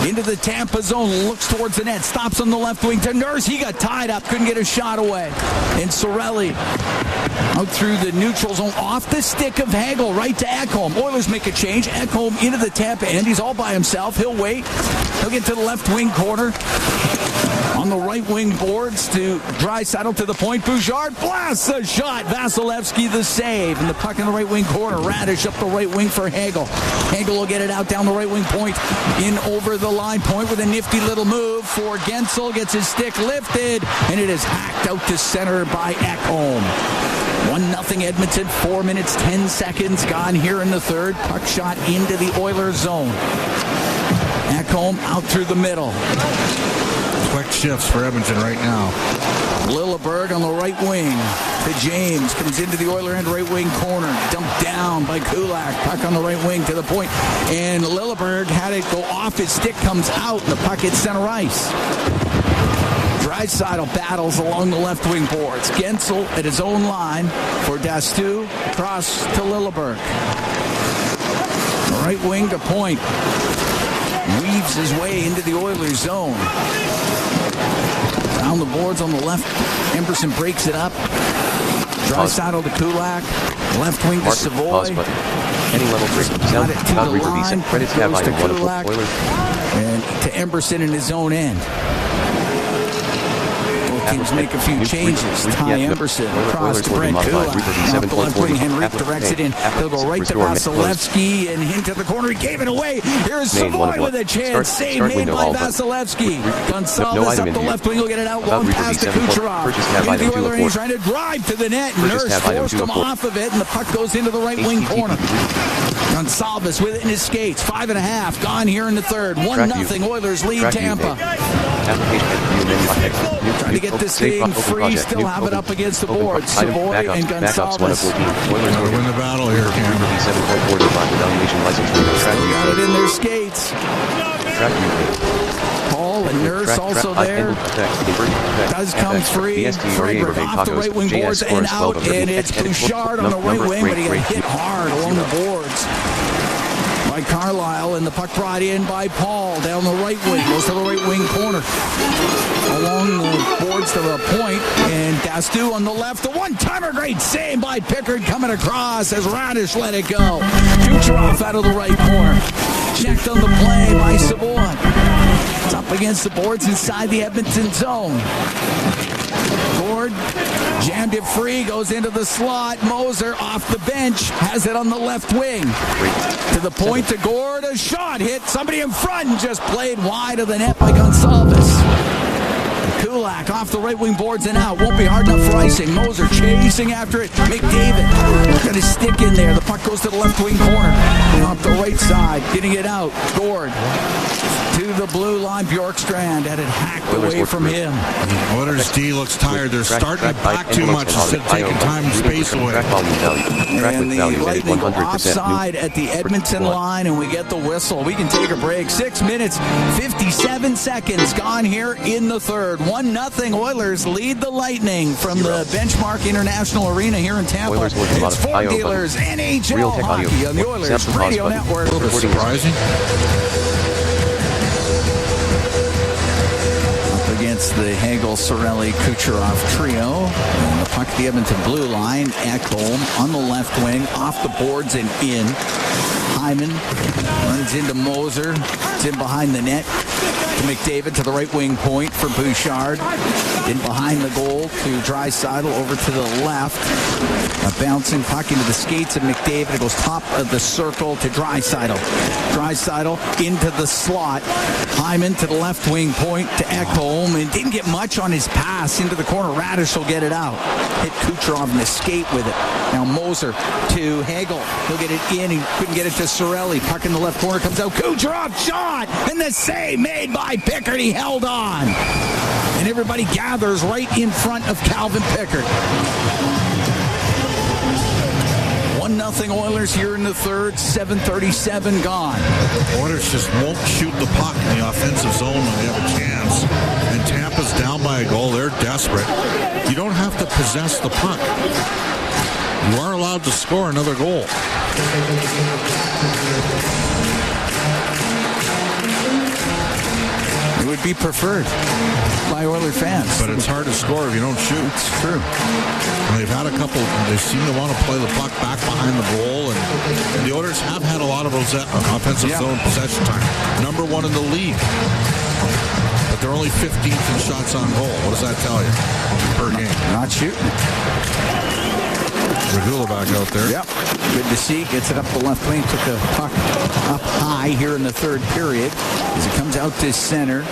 Into the Tampa zone, looks towards the net, stops on the left wing to Nurse. He got tied up, couldn't get a shot away. And Sorelli out through the neutral zone, off the stick of Hagel, right to Ekholm. Oilers make a change. Ekholm into the Tampa end. He's all by himself. He'll wait. He'll get to the left wing corner. On the right wing boards to Draisaitl to the point. Bouchard blasts a shot. Vasilevsky the save. And the puck in the right wing corner. Radish up the right wing for Hagel. Hagel will get it out down the right wing point. In over the line point with a nifty little move for Gensel. Gets his stick lifted. And it is hacked out to center by Ekholm. 1-0 Edmonton. 4 minutes, 10 seconds gone here in the third. Puck shot into the Oilers zone. Ekholm out through the middle. Quick shifts for Edmonton right now. Lilleberg on the right wing to James. Comes into the Oiler end right wing corner. Dumped down by Kulak. Puck on the right wing to the point. And Lilleberg had it go off his stick. Comes out. And the puck hits center ice. Draisaitl battles along the left wing boards. Gensel at his own line for Dastu. Cross to Lilleberg. Right wing to point. Weaves his way into the Oilers zone. Down the boards on the left. Emberson breaks it up. Draisaitl to Kulak. Left wing to Savoy. Pause button. Any level break. Sound not reader reset. Credits tab item 1 of Oilers. And to Emberson in his own end. Well, teams make a few changes. Ty Emberson across to Brent Kulak. Off the left wing, Henrique directs it in. He'll go right to Vasilevsky and into the corner. He gave it away. Here's Savoy with a chance. Save made by Vasilevsky. Gonsalves up the left wing. He'll get it out. Long pass to Kucherov. Into the Oilers, trying to drive to the net. Nurse forced him off of it, and the puck goes into the right wing corner. Gonsalves with it in his skates. 5.5 gone here in the third. 1-0 Oilers lead Tampa. Trying to get this thing free. Still have it up against the board. Savoy and Gonsalves. Win the battle here, Cam. Still got it in their skates. Paul and Nurse also there. Does come free. Frederick off the right wing boards and out, and it's Bouchard on the right wing, but he got hit hard along the boards by Carlisle, and the puck brought in by Paul down the right wing. Goes to the right wing corner. Along the boards to the point, and Dastu on the left. The one-timer, great save by Pickard coming across as Radish let it go. Kucherov out of the right corner. Checked on the play by Savoy. It's up against the boards inside the Edmonton zone. Gord jammed it free, goes into the slot. Moser off the bench, has it on the left wing. To the point to Gord, a shot hit somebody in front and just played wide of the net by Gonsalves. Kulak off the right wing boards and out. Won't be hard enough for icing. Moser chasing after it. McDavid got his stick in there. The puck goes to the left wing corner. Off the right side, getting it out. Gord to the blue line. Bjorkstrand had it hacked away from him. Oilers D looks tired. They're starting to back too much instead of taking time and space away. And the Lightning offside at the Edmonton line, and we get the whistle. We can take a break. 6 minutes, 57 seconds gone here in the third. 1-0 Oilers lead the Lightning from the Benchmark International Arena here in Tampa. It's Ford Dealers NHL hockey on the Oilers Radio Network. A little bit surprising. Against the Hagel, Sorelli, Kucherov trio. And the puck, the Edmonton blue line. Ekholm on the left wing, off the boards and in. Hyman runs into Moser. It's in behind the net. To McDavid to the right wing point for Bouchard. In behind the goal to Draisaitl over to the left. A bouncing puck into the skates of McDavid. It goes top of the circle to Draisaitl. Draisaitl into the slot. Hyman to the left wing point to Ekholm, and didn't get much on his pass into the corner. Radish will get it out. Hit Kucherov in the skate with it. Now Moser to Hagel. He'll get it in. He couldn't get it to Sorelli. Puck in the left corner comes out. Kucherov shot, and the save made by Pickard. He held on. And everybody gathers right in front of Calvin Pickard. 1-0 Oilers here in the third. 7:37 gone. Oilers just won't shoot the puck in the offensive zone when they have a chance. And Tampa's down by a goal. They're desperate. You don't have to possess the puck. You are allowed to score another goal. It would be preferred by Oilers fans. But it's hard to score if you don't shoot. It's true. And they've had a couple, they seem to want to play the puck back behind the goal, and the Oilers have had a lot of those offensive zone possession time. Number one in the league. But they're only 15th in shots on goal. What does that tell you? Per game. Not shooting. Regula back out there. Yep. Good to see. Gets it up the left wing. Took the puck up high here in the third period as it comes out to center.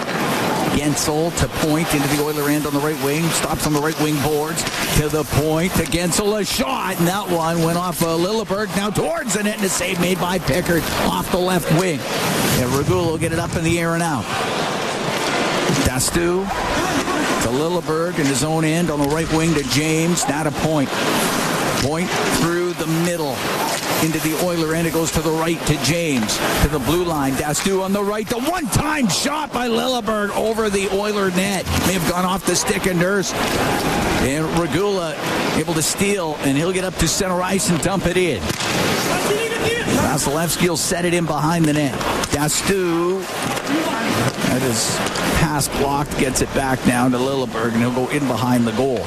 Gensel to point into the Oiler end on the right wing. Stops on the right wing boards. To the point to Gensel. A shot. And that one went off Lilleberg. Now towards the net. And a save made by Pickard off the left wing. And Regula will get it up in the air and out. Dastu to Lilleberg in his own end on the right wing to James. Now to Point. Point through the middle into the Oiler end. It goes to the right to James. To the blue line. Dastu on the right. The one-time shot by Lilleberg over the Oiler net. May have gone off the stick and Nurse. And Regula able to steal, and he'll get up to center ice and dump it in. Vasilevsky will set it in behind the net. Dastu, that is pass blocked, gets it back down to Lilleberg, and he'll go in behind the goal.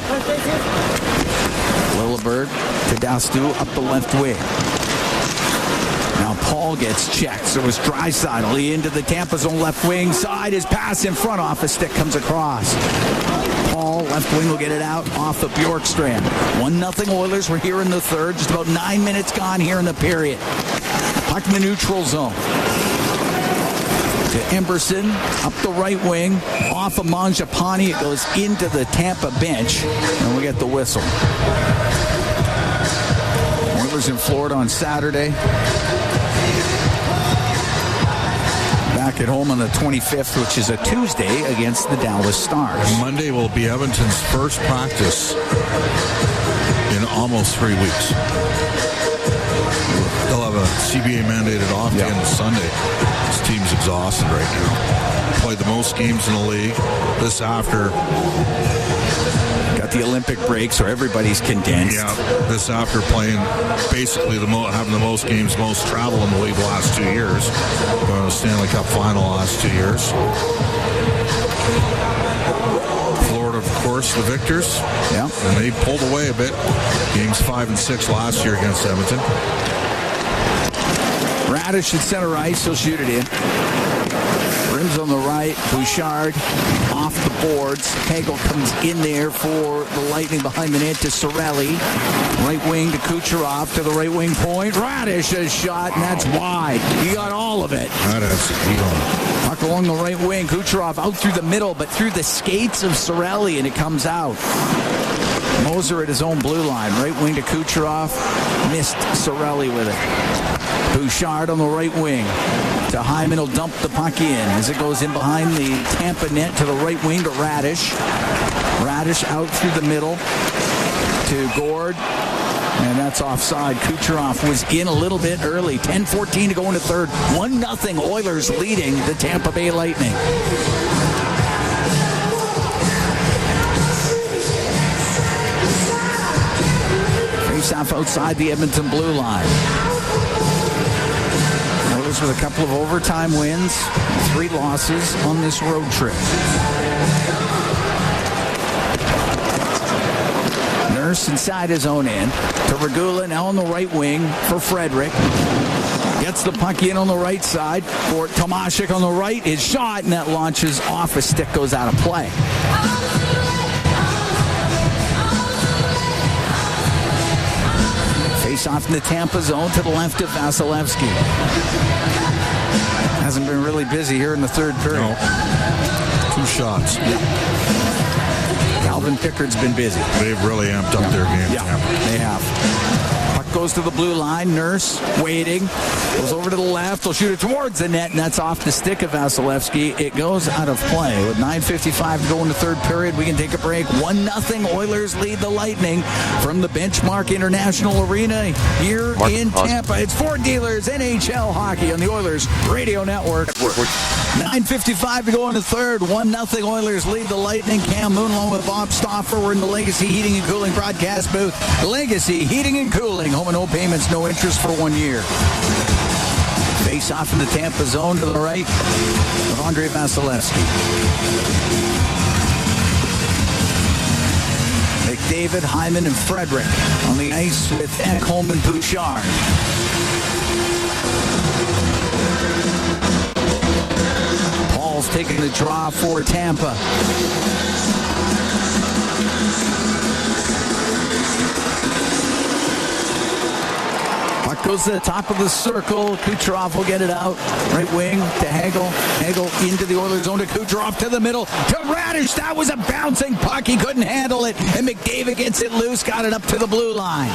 Lilleberg to Dastu up the left wing. Now Paul gets checked. So it was Draisaitl into the Tampa zone left wing side. His pass in front off. A stick comes across. Paul left wing will get it out off of Bjorkstrand. 1-0 Oilers. We're here in the third. Just about 9 minutes gone here in the period. Puck in the neutral zone. To Emberson, up the right wing, off of Mangiapane. It goes into the Tampa bench, and we get the whistle. Oilers in Florida on Saturday. Back at home on the 25th, which is a Tuesday, against the Dallas Stars. Monday will be Edmonton's first practice in almost 3 weeks. They'll have a CBA mandated off day on Sunday. This team's exhausted right now. Played the most games in the league. This after. Got the Olympic break, so everybody's condensed. Yeah, this after playing basically having the most games, most travel in the league the last 2 years. Going to the Stanley Cup final the last 2 years. Florida, of course, the victors. Yeah. And they pulled away a bit. Games 5 and 6 last year against Edmonton. Radish at center ice, he'll shoot it in. Rims on the right, Bouchard off the boards. Hagel comes in there for the Lightning behind the net to Sorelli. Right wing to Kucherov to the right wing point. Radish has shot, and that's wide. He got all of it. Puck along the right wing. Kucherov out through the middle, but through the skates of Sorelli, and it comes out. Moser at his own blue line. Right wing to Kucherov. Missed Sorelli with it. Bouchard on the right wing. To Hyman, will dump the puck in as it goes in behind the Tampa net to the right wing to Radish. Radish out through the middle to Gord. And that's offside. Kucherov was in a little bit early. 10:14 to go into third. 1-0 Oilers leading the Tampa Bay Lightning. Face-off outside the Edmonton blue line. Oilers with a couple of overtime wins, 3 losses on this road trip. Nurse inside his own end to Regula, now on the right wing for Frederick. Gets the puck in on the right side for Tomashik on the right. His shot, and that launches off. A stick goes out of play. Face off in the Tampa zone to the left of Vasilevsky. Hasn't been really busy here in the third period. No. 2 shots. Yeah. Calvin Pickard's been busy. They've really amped up their game. Yeah, they have. Puck goes to the blue line. Nurse waiting. Goes over to the left. They'll shoot it towards the net, and that's off the stick of Vasilevsky. It goes out of play. With 9:55 to go in the third period, we can take a break. 1-0 Oilers lead the Lightning from the Benchmark International Arena here in Tampa. It's Ford Dealers NHL Hockey on the Oilers Radio Network. 9:55 to go in the third. 1-0 Oilers lead the Lightning. Cam Moon along with Bob Stauffer. We're in the Legacy Heating and Cooling broadcast booth. Legacy Heating and Cooling. Home and no payments, no interest for 1 year. Face off in the Tampa zone to the right of Andrei Vasilevsky. McDavid, Hyman, and Frederick on the ice with Ekholm and Bouchard. Paul's taking the draw for Tampa. Puck goes to the top of the circle. Kucherov will get it out. Right wing to Hagel. Hagel into the Oilers zone to Kucherov to the middle. To Radish. That was a bouncing puck. He couldn't handle it. And McDavid gets it loose. Got it up to the blue line.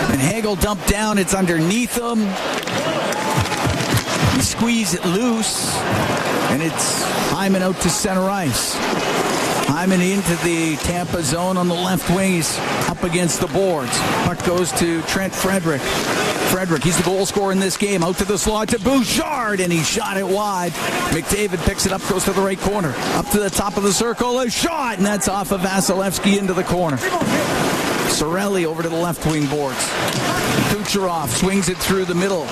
And Hagel dumped down. It's underneath him. He squeezed it loose. And it's Hyman out to center ice. Hyman into the Tampa zone on the left wing. He's up against the boards. Puck goes to Trent Frederick. Frederick, he's the goal scorer in this game. Out to the slot to Bouchard, and he shot it wide. McDavid picks it up, goes to the right corner. Up to the top of the circle, a shot, and that's off of Vasilevsky into the corner. Sorelli over to the left wing boards. Kucherov swings it through the middle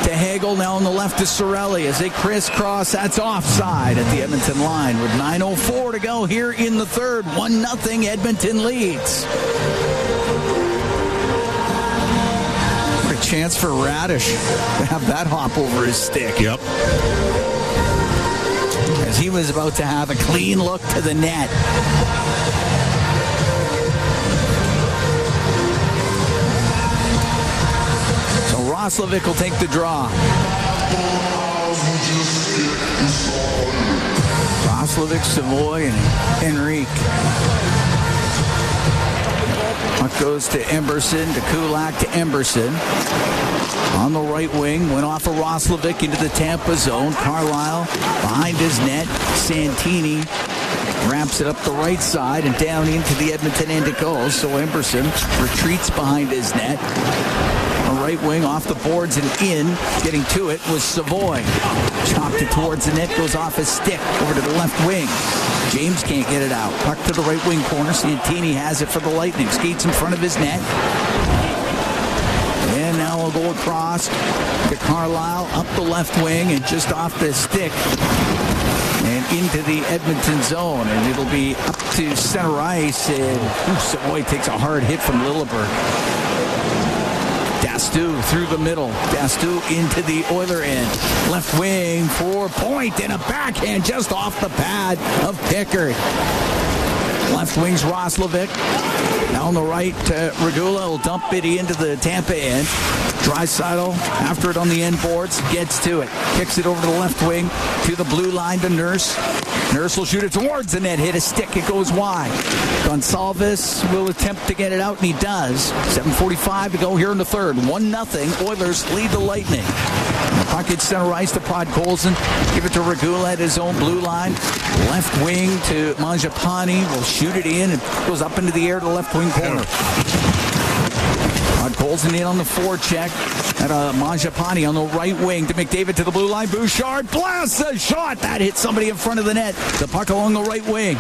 to Hagel. Now on the left is Sorelli as they crisscross. That's offside at the Edmonton line with 9:04 to go here in the third. 1-0 Edmonton leads. What a chance for Radish to have that hop over his stick. Yep. because he was about to have a clean look to the net. So Roslovic will take the draw. Roslovic, Savoy, and Henrique. Puck goes to Emberson, to Kulak, to Emberson. On the right wing, went off of Roslovic into the Tampa zone. Carlisle behind his net. Santini ramps it up the right side and down into the Edmonton end it goes. So Emberson retreats behind his net. On the right wing, off the boards and in. Getting to it was Savoy. Chopped it towards the net, goes off his stick over to the left wing. James can't get it out. Puck to the right wing corner. Santini has it for the Lightning. Skates in front of his net. And now we'll go across to Carlisle, up the left wing, and just off the stick and into the Edmonton zone. And it'll be up to center ice. And Savoy takes a hard hit from Lilleberg. Dastu through the middle. Dastu into the Oiler end. Left wing for Point and a backhand just off the pad of Pickard. Left wing's Roslovic. Down the right, Regula will dump it into the Tampa end. Draisaitl after it on the end boards, gets to it. Kicks it over to the left wing, to the blue line to Nurse. Nurse will shoot it towards the net, hit a stick, it goes wide. Gonsalves will attempt to get it out, and he does. 7:45 to go here in the third. 1-0, Oilers lead the Lightning. The puck hits center ice to Podkolzin. Give it to Regula at his own blue line. Left wing to Mangiapane. Will shoot it in. It goes up into the air to the left wing corner. Podkolzin in on the forecheck. At Mangiapane on the right wing to McDavid to the blue line. Bouchard blasts a shot. That hits somebody in front of the net. The puck along the right wing.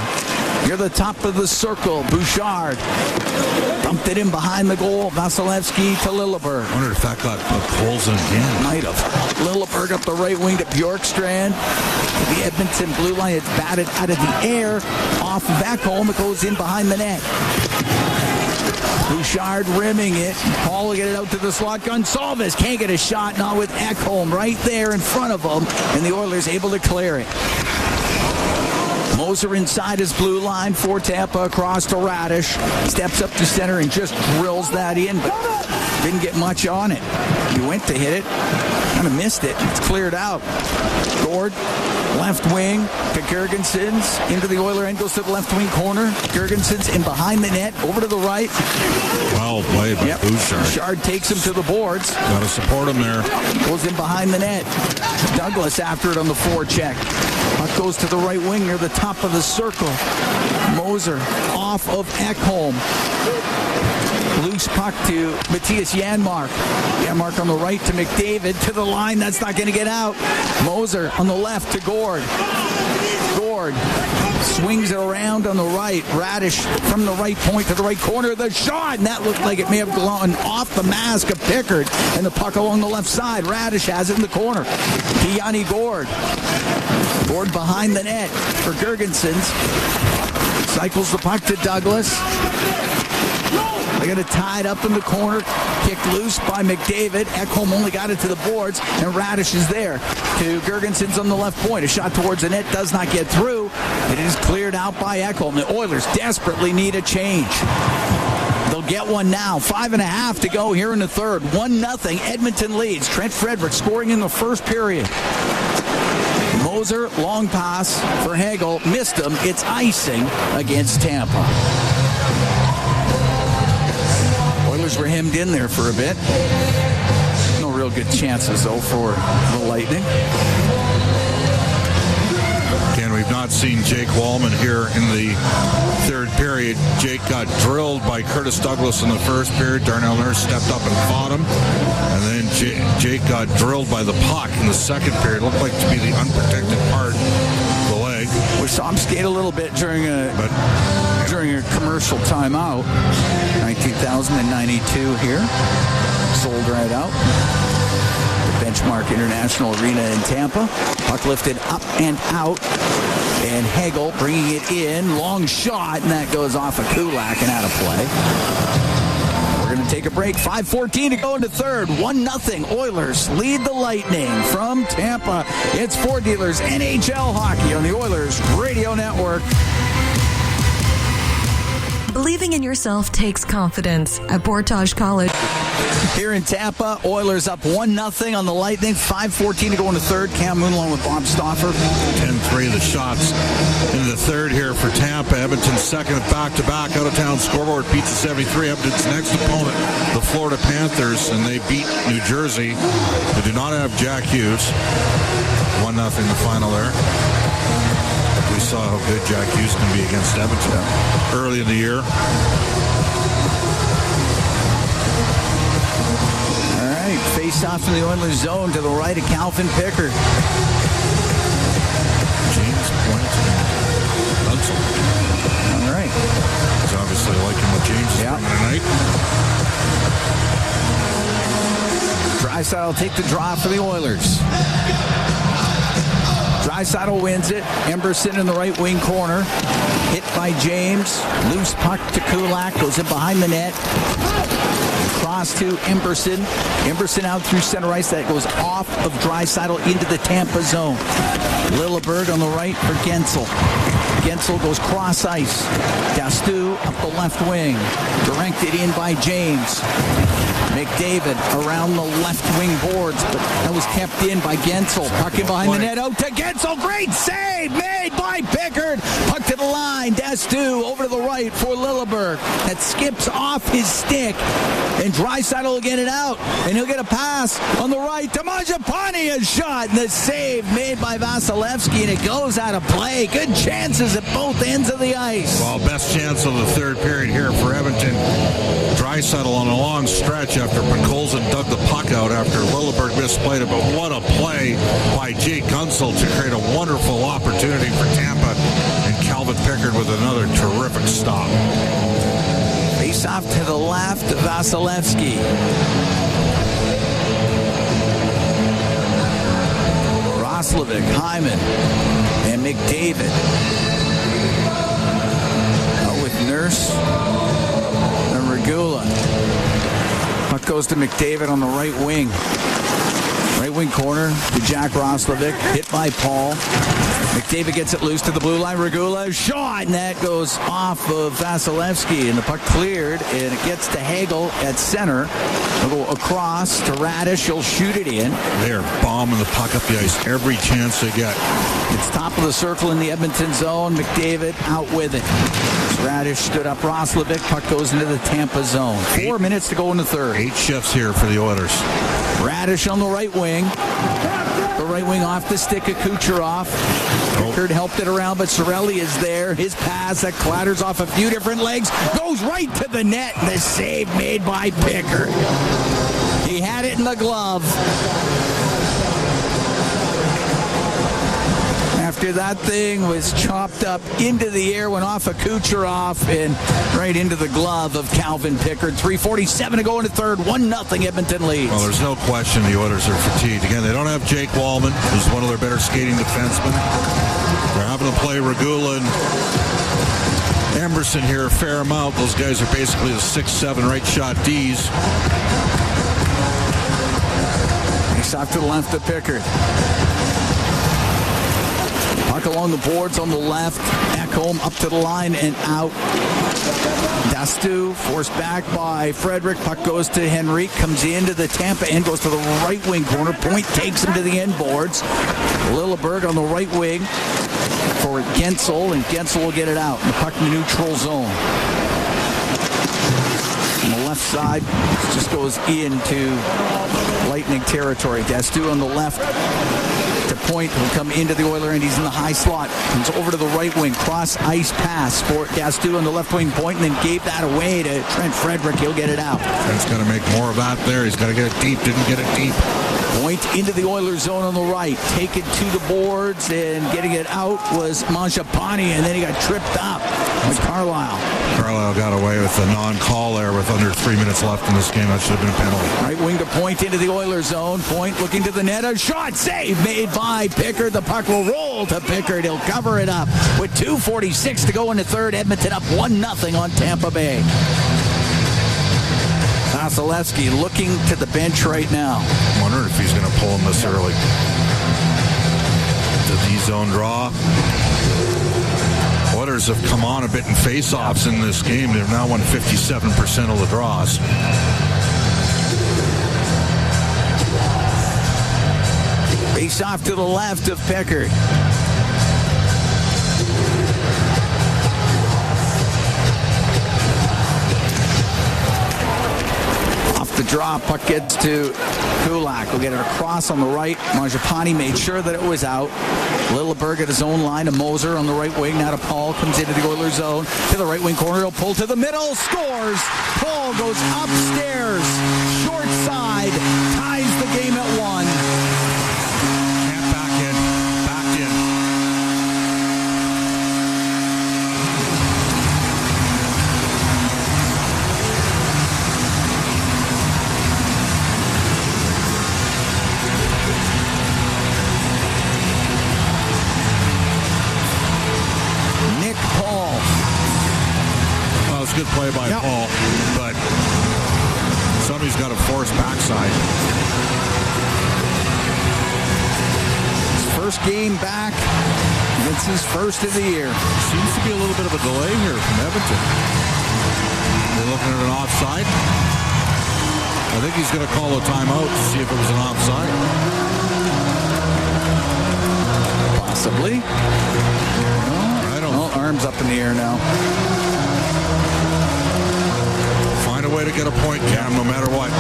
Near the top of the circle. Bouchard dumped it in behind the goal. Vasilevsky to Lilleberg. I wonder if that got Podkolzin again. Might have. Lilleberg up the right wing to Bjorkstrand. The Edmonton blue line is batted out of the air. Off back home. It goes in behind the net. Bouchard rimming it. Paul will get it out to the slot. Gonsalves can't get a shot now with Ekholm right there in front of him. And the Oilers able to clear it. Moser inside his blue line for Tampa across to Radish. Steps up to center and just drills that in, but didn't get much on it. He went to hit it. Kind of missed it. It's cleared out. Gord, left wing to Girgensons. Into the Oiler end, goes to the left wing corner. Girgensons in behind the net, over to the right. Well played by Bouchard. Bouchard takes him to the boards. Got to support him there. Goes in behind the net. Douglas after it on the forecheck. Puck goes to the right wing near the top of the circle. Moser off of Ekholm. Loose puck to Matthias Janmark. Janmark on the right to McDavid. To the line. That's not going to get out. Moser on the left to Gord. Gord swings it around on the right. Radish from the right point to the right corner. The shot. And that looked like it may have gone off the mask of Pickard. And the puck along the left side. Radish has it in the corner. To Yanni Gord. Gord behind the net for Girgensons. Cycles the puck to Douglas. They got it tied up in the corner. Kicked loose by McDavid. Ekholm only got it to the boards, and Radish is there to Girgensons on the left point. A shot towards the net does not get through. It is cleared out by Ekholm. The Oilers desperately need a change. They'll get one now. 5.5 to go here in the third. 1-0. Edmonton leads. Trent Frederick scoring in the first period. Moser, long pass for Hagel. Missed him. It's icing against Tampa. Oilers were hemmed in there for a bit. No real good chances, though, for the Lightning. Again, we've not seen Jake Wallman here in the third period. Jake got drilled by Curtis Douglas in the first period. Darnell Nurse stepped up and fought him. And then Jake got drilled by the puck in the second period. Looked like to be the unprotected part of the leg. We saw him skate a little bit during a commercial timeout. 19,092 here. Sold right out. Benchmark International Arena in Tampa. Puck lifted up and out. And Hagel bringing it in. Long shot, and that goes off of Kulak and out of play. We're going to take a break. 5:14 to go into third. 1-0. Oilers lead the Lightning from Tampa. It's Ford Dealers NHL Hockey on the Oilers Radio Network. Believing in yourself takes confidence at Portage College. Here in Tampa, Oilers up 1-0 on the Lightning. 5:14 to go into third. Cam Moon along with Bob Stauffer. 10-3 the shots in the third here for Tampa. Edmonton's second back-to-back out-of-town scoreboard beats the 73. Edmonton's next opponent, the Florida Panthers, and they beat New Jersey. They do not have Jack Hughes. 1-0 the final there. We saw how good Jack Hughes can be against Edmonton early in the year. All right, face off in the Oilers zone to the right of Calvin Pickard. James Point. All right. He's obviously liking what James is bringing tonight. Draisaitl will take the draw for the Oilers. Draisaitl wins it. Emberson in the right wing corner. Hit by James. Loose puck to Kulak. Goes in behind the net. Cross to Emberson. Emberson out through center ice. That goes off of Draisaitl into the Tampa zone. Lilleberg on the right for Gensel. Gensel goes cross ice. Dastu up the left wing. Directed in by James. McDavid around the left wing boards, but that was kept in by Gensel. Puck in behind the net, out to Gensel. Great save made by Pickard. Puck to the line. Dastu over to the right for Lilleberg. That skips off his stick, and Draisaitl will get it out, and he'll get a pass on the right to Mangiapane. A shot, and the save made by Vasilevsky, and it goes out of play. Good chances at both ends of the ice. Well, best chance of the third period here for Edmonton. Draisaitl on a long stretch after Podkolzin dug the puck out after Lilleberg misplayed it. But what a play by Jake Gunsel to create a wonderful opportunity for Tampa. And Calvin Pickard with another terrific stop. Face off to the left, Vasilevsky. Roslovic, Hyman, and McDavid. With Nurse and Regula. Puck goes to McDavid on the right wing. Right wing corner to Jack Roslovic. Hit by Paul. McDavid gets it loose to the blue line. Regula shot, and that goes off of Vasilevsky, and the puck cleared, and it gets to Hagel at center. They'll go across to Radish. He'll shoot it in. They're bombing the puck up the ice every chance they get. It's top of the circle in the Edmonton zone. McDavid out with it. Radish stood up Roslovic. Puck goes into the Tampa zone. 4 minutes to go in the third. 8 shifts here for the Oilers. Radish on the right wing. The right wing off the stick of Kucherov. Pickard helped it around, but Cirelli is there. His pass that clatters off a few different legs goes right to the net. The save made by Pickard. He had it in the glove. After that thing was chopped up into the air, went off of Kucherov and right into the glove of Calvin Pickard. 3:47 to go into third. 1-0 Edmonton leads. Well, there's no question the Oilers are fatigued. Again, they don't have Jake Wallman, who's one of their better skating defensemen. They're having to play Regula and Emberson here a fair amount. Those guys are basically the 6-7 right shot Ds. He's off to the left of Pickard. Puck along the boards on the left. Ekholm up to the line and out. Dastu forced back by Frederick. Puck goes to Henrique. Comes into the Tampa end. Goes to the right wing corner. Point takes him to the end boards. Lilleberg on the right wing for Gensel. And Gensel will get it out. The puck in the neutral zone. On the left side, just goes into Lightning territory. Dastu on the left. To Point will come into the Oiler end. He's in the high slot. Comes over to the right wing. Cross ice pass for Dastu on the left wing point, and then gave that away to Trent Frederick. He'll get it out. Trent's got to make more of that there. He's got to get it deep. Didn't get it deep. Point into the Oilers zone on the right. Take it to the boards, and getting it out was Mangiapane, and then he got tripped up by Carlisle. Carlisle got away with a non-call there with under 3 minutes left in this game. That should have been a penalty. Right wing to Point into the Oilers zone. Point looking to the net. A shot save made by Pickard. The puck will roll to Pickard. He'll cover it up with 2:46 to go in the third. Edmonton up 1-0 on Tampa Bay. Vasilevsky looking to the bench right now. I'm wondering if he's going to pull him this early. The D-zone draw. Oilers have come on a bit in face-offs in this game. They've now won 57% of the draws. Face off to the left of Pickard. Off the draw, puck gets to Kulak. Will get it across on the right. Mangiapane made sure that it was out. Lilleberg at his own line to Moser on the right wing. Now to Paul. Comes into the Oilers zone. To the right wing corner. He'll pull to the middle. Scores. Paul goes upstairs. Short side. Ties the game at 1. Back in. Nick Paul. Well, it's a good play by Paul, but somebody's got to force backside. First game back. It's his first of the year. Seems to be a little bit of a delay here from Edmonton. They're looking at an offside. I think he's going to call a timeout to see if it was an offside. Possibly. I don't know. Arms up in the air now. Find a way to get a point, Cam, no matter what.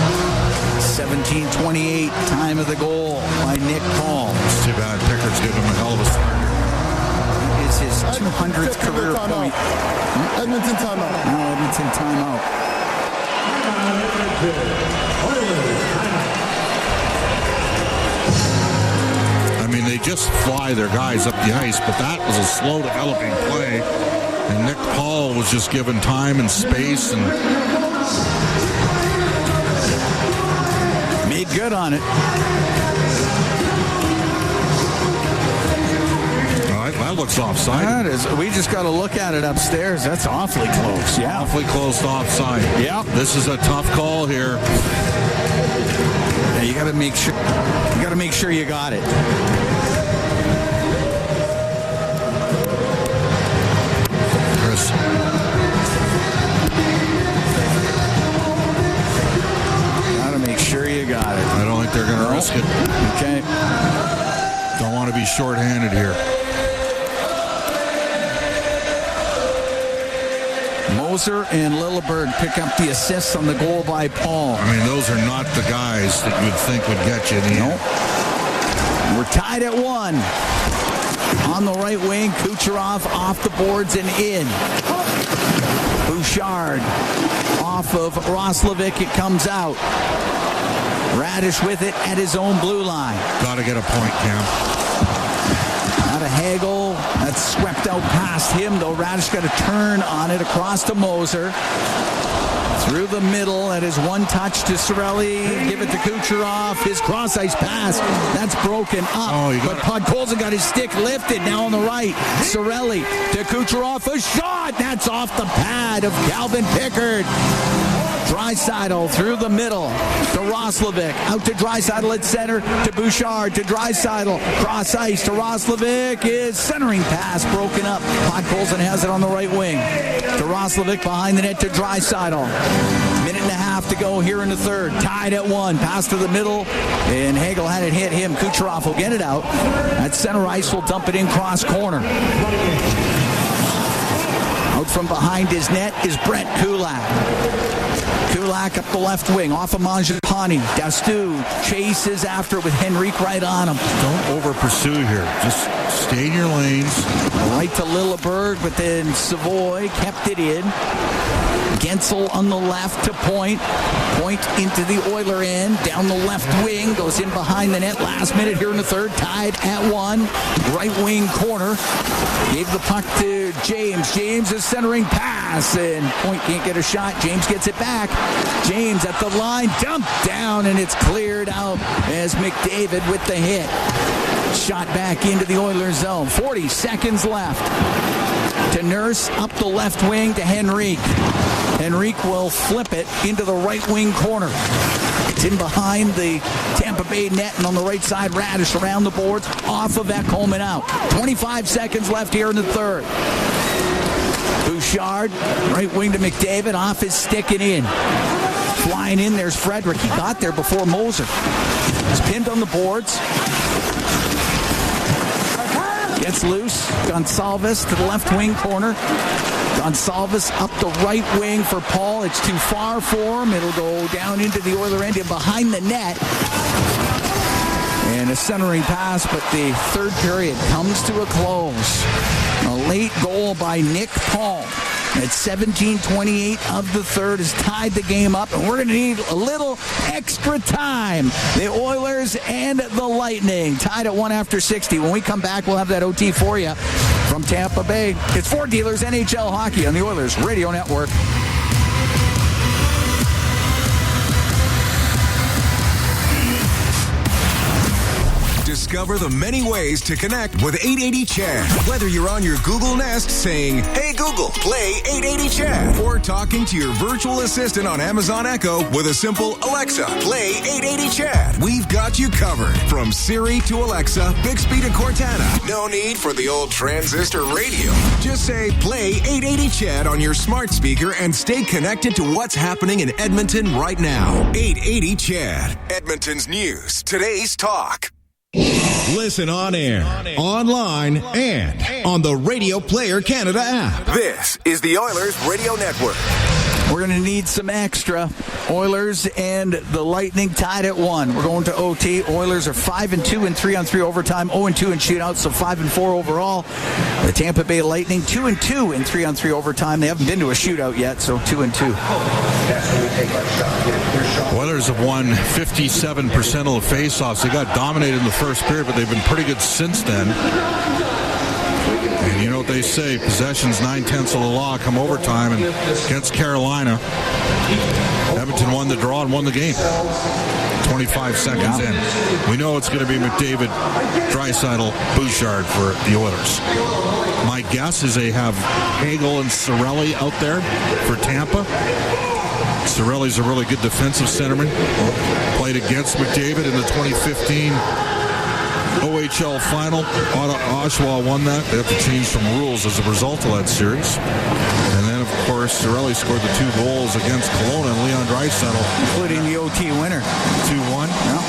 17:28, time of the goal by Nick Paul. It's too bad. Pickard's giving him a hell of a start. It is his 200th career point. Edmonton timeout. Now Edmonton timeout. I mean, they just fly their guys up the ice, but that was a slow developing play. And Nick Paul was just given time and space and made good on it. That looks offside. That is. We just got to look at it upstairs. That's awfully close. Yeah, awfully close to offside. Yeah, this is a tough call here. Yeah, you got to make sure. You got to make sure you got it. Chris. Got to make sure you got it. I don't think they're going to risk it. Okay. Don't want to be shorthanded here. Moser and Lilleberg pick up the assists on the goal by Paul. I mean, those are not the guys that you'd think would get you in the end. We're tied at 1. On the right wing, Kucherov off the boards and in. Bouchard off of Roslovic. It comes out. Radish with it at his own blue line. Got to get a point, Cam. Out of Hagel. That's swept out past him, though. Radish got a turn on it across to Moser. Through the middle at his one touch to Cirelli. Give it to Kucherov. His cross-ice pass. That's broken up. But Podkolzin got his stick lifted now on the right. Cirelli to Kucherov. A shot. That's off the pad of Calvin Pickard. Draisaitl through the middle to Roslovic. Out to Draisaitl at center to Bouchard to Draisaitl. Cross ice to Roslovic. Is centering pass broken up. Podkolzin has it on the right wing. To Roslovic behind the net to Draisaitl. Minute and a half to go here in the third. Tied at 1. Pass to the middle. And Hagel had it hit him. Kucherov will get it out. At center ice will dump it in cross corner. Out from behind his net is Brett Kulak. Kulak up the left wing, off of Mangiapane. Dastu chases after with Henrique right on him. Don't over-pursue here. Just stay in your lanes. Right to Lilleberg, but then Savoy kept it in. Gensel on the left to Point. Point into the Oiler end. Down the left wing. Goes in behind the net. Last minute here in the third. Tied at 1. Right wing corner. Gave the puck to James. James is centering pass. And Point can't get a shot. James gets it back. James at the line. Dumped down. And it's cleared out as McDavid with the hit. Shot back into the Oilers zone. 40 seconds left. To Nurse up the left wing to Henrique. Henrique will flip it into the right wing corner. It's in behind the Tampa Bay net, and on the right side, Radish around the boards, off of Ekholm and out. 25 seconds left here in the third. Bouchard, right wing to McDavid, off his stick and in. Flying in, there's Frederick. He got there before Moser. He's pinned on the boards. Gets loose. Gonsalves to the left wing corner. Gonsalves up the right wing for Paul. It's too far for him. It'll go down into the Oiler end and behind the net. And a centering pass, but the third period comes to a close. A late goal by Nick Paul at 17:28 of the third has tied the game up, and we're going to need a little extra time. The Oilers and the Lightning tied at 1 after 60. When we come back, we'll have that OT for you from Tampa Bay. It's Ford Dealers NHL Hockey on the Oilers Radio Network. Discover the many ways to connect with 880 Chad. Whether you're on your Google Nest saying, "Hey Google, play 880 Chad," or talking to your virtual assistant on Amazon Echo with a simple "Alexa, play 880 Chad." We've got you covered. From Siri to Alexa, Bixby to Cortana. No need for the old transistor radio. Just say, "Play 880 Chad" on your smart speaker and stay connected to what's happening in Edmonton right now. 880 Chad, Edmonton's news, today's talk. Listen on air, online, and on the Radio Player Canada app. This is the Oilers Radio Network. We're going to need some extra. Oilers and the Lightning tied at 1. We're going to OT. Oilers are 5-2 in 3-on-3 overtime, 0-2 in shootouts, so 5-4 overall. The Tampa Bay Lightning 2-2 in 3-on-3 overtime. They haven't been to a shootout yet, so 2-2. Oilers have won 57% of the faceoffs. They got dominated in the first period, but they've been pretty good since then. And you know what they say, possession's 9/10 of the law come overtime, and against Carolina, Edmonton won the draw and won the game. 25 seconds in. We know it's going to be McDavid, Draisaitl, Bouchard for the Oilers. My guess is they have Hagel and Cirelli out there for Tampa. Cirelli's a really good defensive centerman. Played against McDavid in the 2015 OHL final. Oshawa won that. They have to change some rules as a result of that series. And then, of course, Cirelli scored the 2 goals against Kelowna and Leon Draisaitl. Including the OT winner. 2-1. Yeah.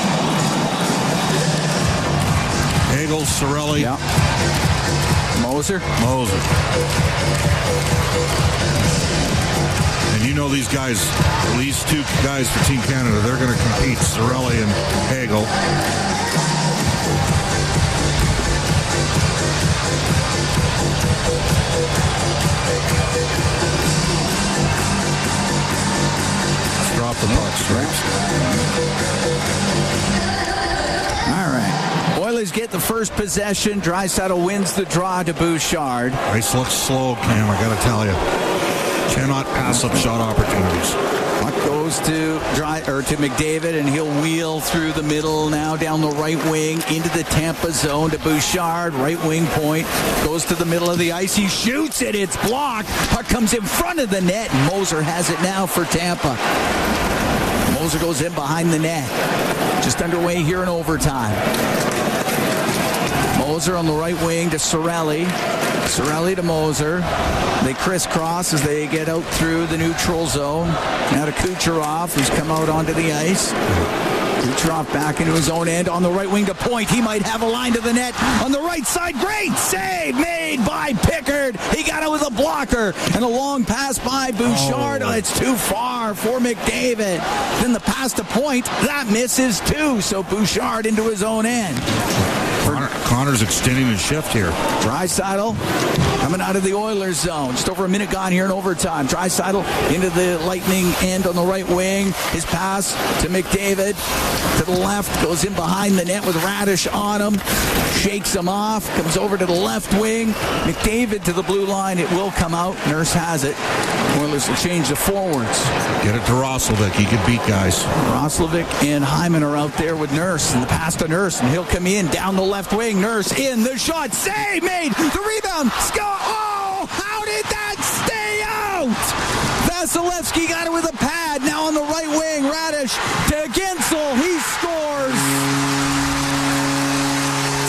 Hagel, Cirelli. Yeah. Moser. And you know these guys, these 2 guys for Team Canada, they're going to compete, Cirelli and Hagel. Drop the puck, stripes. All right. Oilers get the first possession. Draisaitl wins the draw to Bouchard. Ice looks slow, Cam, I got to tell you. Cannot pass up shot opportunities. Puck goes to McDavid, and he'll wheel through the middle now down the right wing into the Tampa zone to Bouchard. Right wing point. Goes to the middle of the ice. He shoots it. It's blocked. Puck comes in front of the net. Moser has it now for Tampa. Moser goes in behind the net. Just underway here in overtime. Moser on the right wing to Cirelli. Cirelli to Moser. They crisscross as they get out through the neutral zone. Now to Kucherov, who's come out onto the ice. Kucherov back into his own end on the right wing to Point. He might have a line to the net on the right side. Great save made by Pickard. He got it with a blocker. And a long pass by Bouchard. Oh, it's too far for McDavid. Then the pass to Point. That misses too. So Bouchard into his own end. Connor's extending his shift here. Draisaitl coming out of the Oilers zone. Just over a minute gone here in overtime. Draisaitl into the Lightning end on the right wing. His pass to McDavid to the left. Goes in behind the net with Radish on him. Shakes him off. Comes over to the left wing. McDavid to the blue line. It will come out. Nurse has it. Oilers will change the forwards. Get it to Roslovic. He can beat guys. Roslovic and Hyman are out there with Nurse. And the pass to Nurse. And he'll come in down the left wing. Nurse in the shot. Save made. The rebound. Score. Oh, how did that stay out? Vasilevsky got it with a pad. Now on the right wing, Radish to Gensel. He scores.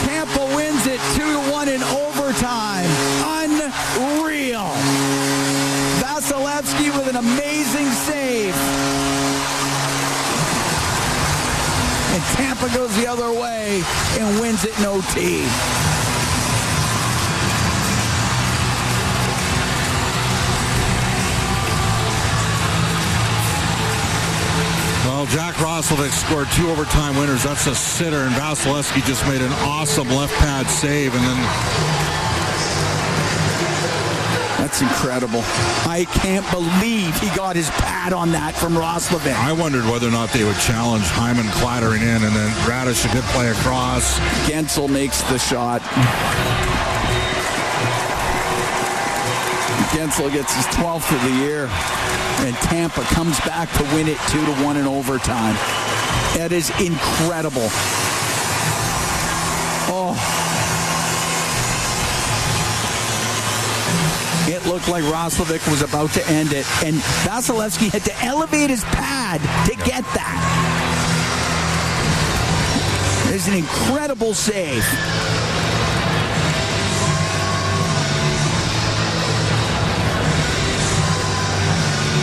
Tampa wins it 2-1 in overtime. Unreal. Vasilevsky with an amazing save. And Tampa goes the other way and wins it in OT. Well, Jack Roslovic scored 2 overtime winners. That's a sitter, and Vasilevsky just made an awesome left pad save, and then... That's incredible. I can't believe he got his pad on that from Roslovic. I wondered whether or not they would challenge Hyman clattering in, and then Radish, a good play across. Gensel makes the shot. Gensel gets his 12th of the year, and Tampa comes back to win it 2-1 in overtime. That is incredible. Oh. It looked like Roslovic was about to end it, and Vasilevsky had to elevate his pad to get that. It's an incredible save.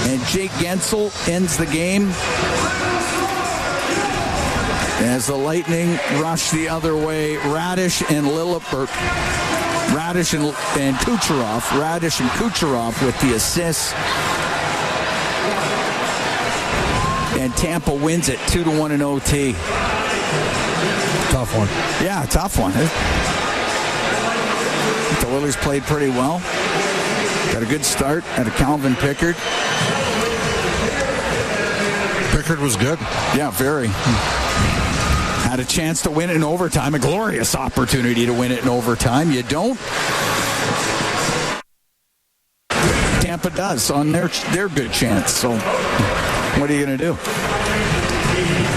And Jake Gensel ends the game as the Lightning rush the other way. Radish and Lilliput. Radish and Kucherov with the assists. And Tampa wins it 2-1 in OT. Tough one. Yeah, tough one. The Oilers played pretty well. Got a good start out of Calvin Pickard. Pickard was good. Yeah, very. Had a chance to win it in overtime, a glorious opportunity to win it in overtime. You don't. Tampa does on their good chance. So what are you going to do?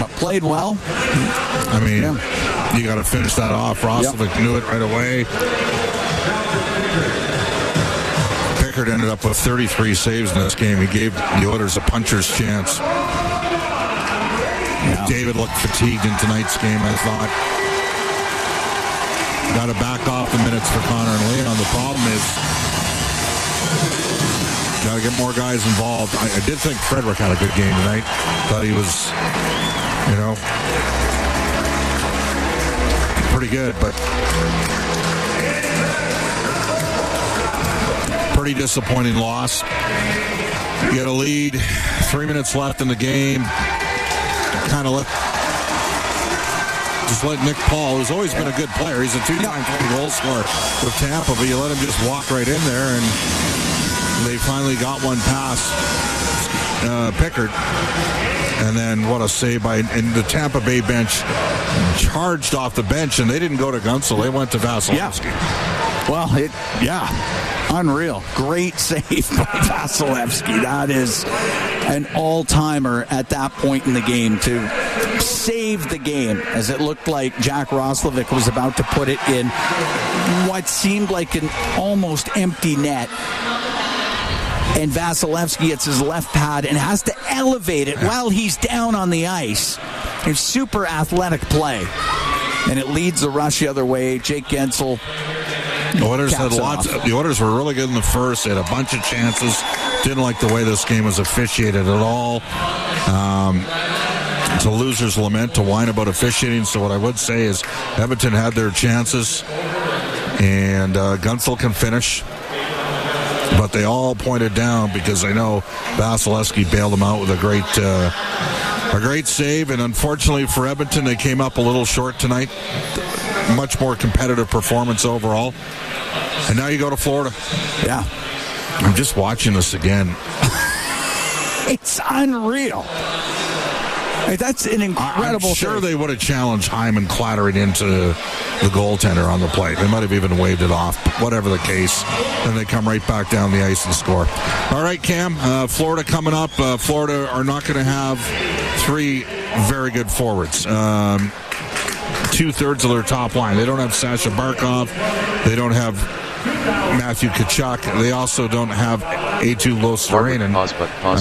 But played well. I mean, You got to finish that off. Roslovic knew it right away. Pickard ended up with 33 saves in this game. He gave the Oilers a puncher's chance. David looked fatigued in tonight's game, I thought. Got to back off the minutes for Connor and Leon. The problem is, got to get more guys involved. I did think Frederick had a good game tonight. Thought he was, pretty good, but pretty disappointing loss. You got a lead, 3 minutes left in the game. Kind of let Nick Paul, who's always been a good player, he's a 2-time goal scorer with Tampa, but you let him just walk right in there, and they finally got one past Pickard. And then what a save by, and the Tampa Bay bench charged off the bench, and they didn't go to Gunsel, they went to Vasilevsky. Yeah. Well, unreal. Great save by Vasilevsky. That is an all-timer at that point in the game to save the game, as it looked like Jack Roslovic was about to put it in what seemed like an almost empty net. And Vasilevsky gets his left pad and has to elevate it while he's down on the ice. A super athletic play. And it leads the rush the other way. Jake Gensel. The Oilers had lots. The Oilers were really good in the first. They had a bunch of chances. Didn't like the way this game was officiated at all. It's a loser's lament to whine about officiating. So what I would say is Edmonton had their chances, and Gunsel can finish. But they all pointed down because I know Vasilevsky bailed them out with a great save. And unfortunately for Edmonton, they came up a little short tonight. Much more competitive performance overall. And now you go to Florida. Yeah. I'm just watching this again. It's unreal. That's an incredible I'm sure thing. They would have challenged Hyman clattering into the goaltender on the plate. They might have even waved it off. Whatever the case. Then they come right back down the ice and score. All right, Cam. Florida coming up. Florida are not going to have 3 very good forwards. 2/3 of their top line. They don't have Sasha Barkov. They don't have Matthew Tkachuk. They also don't have A2 Lostarinen. Pause.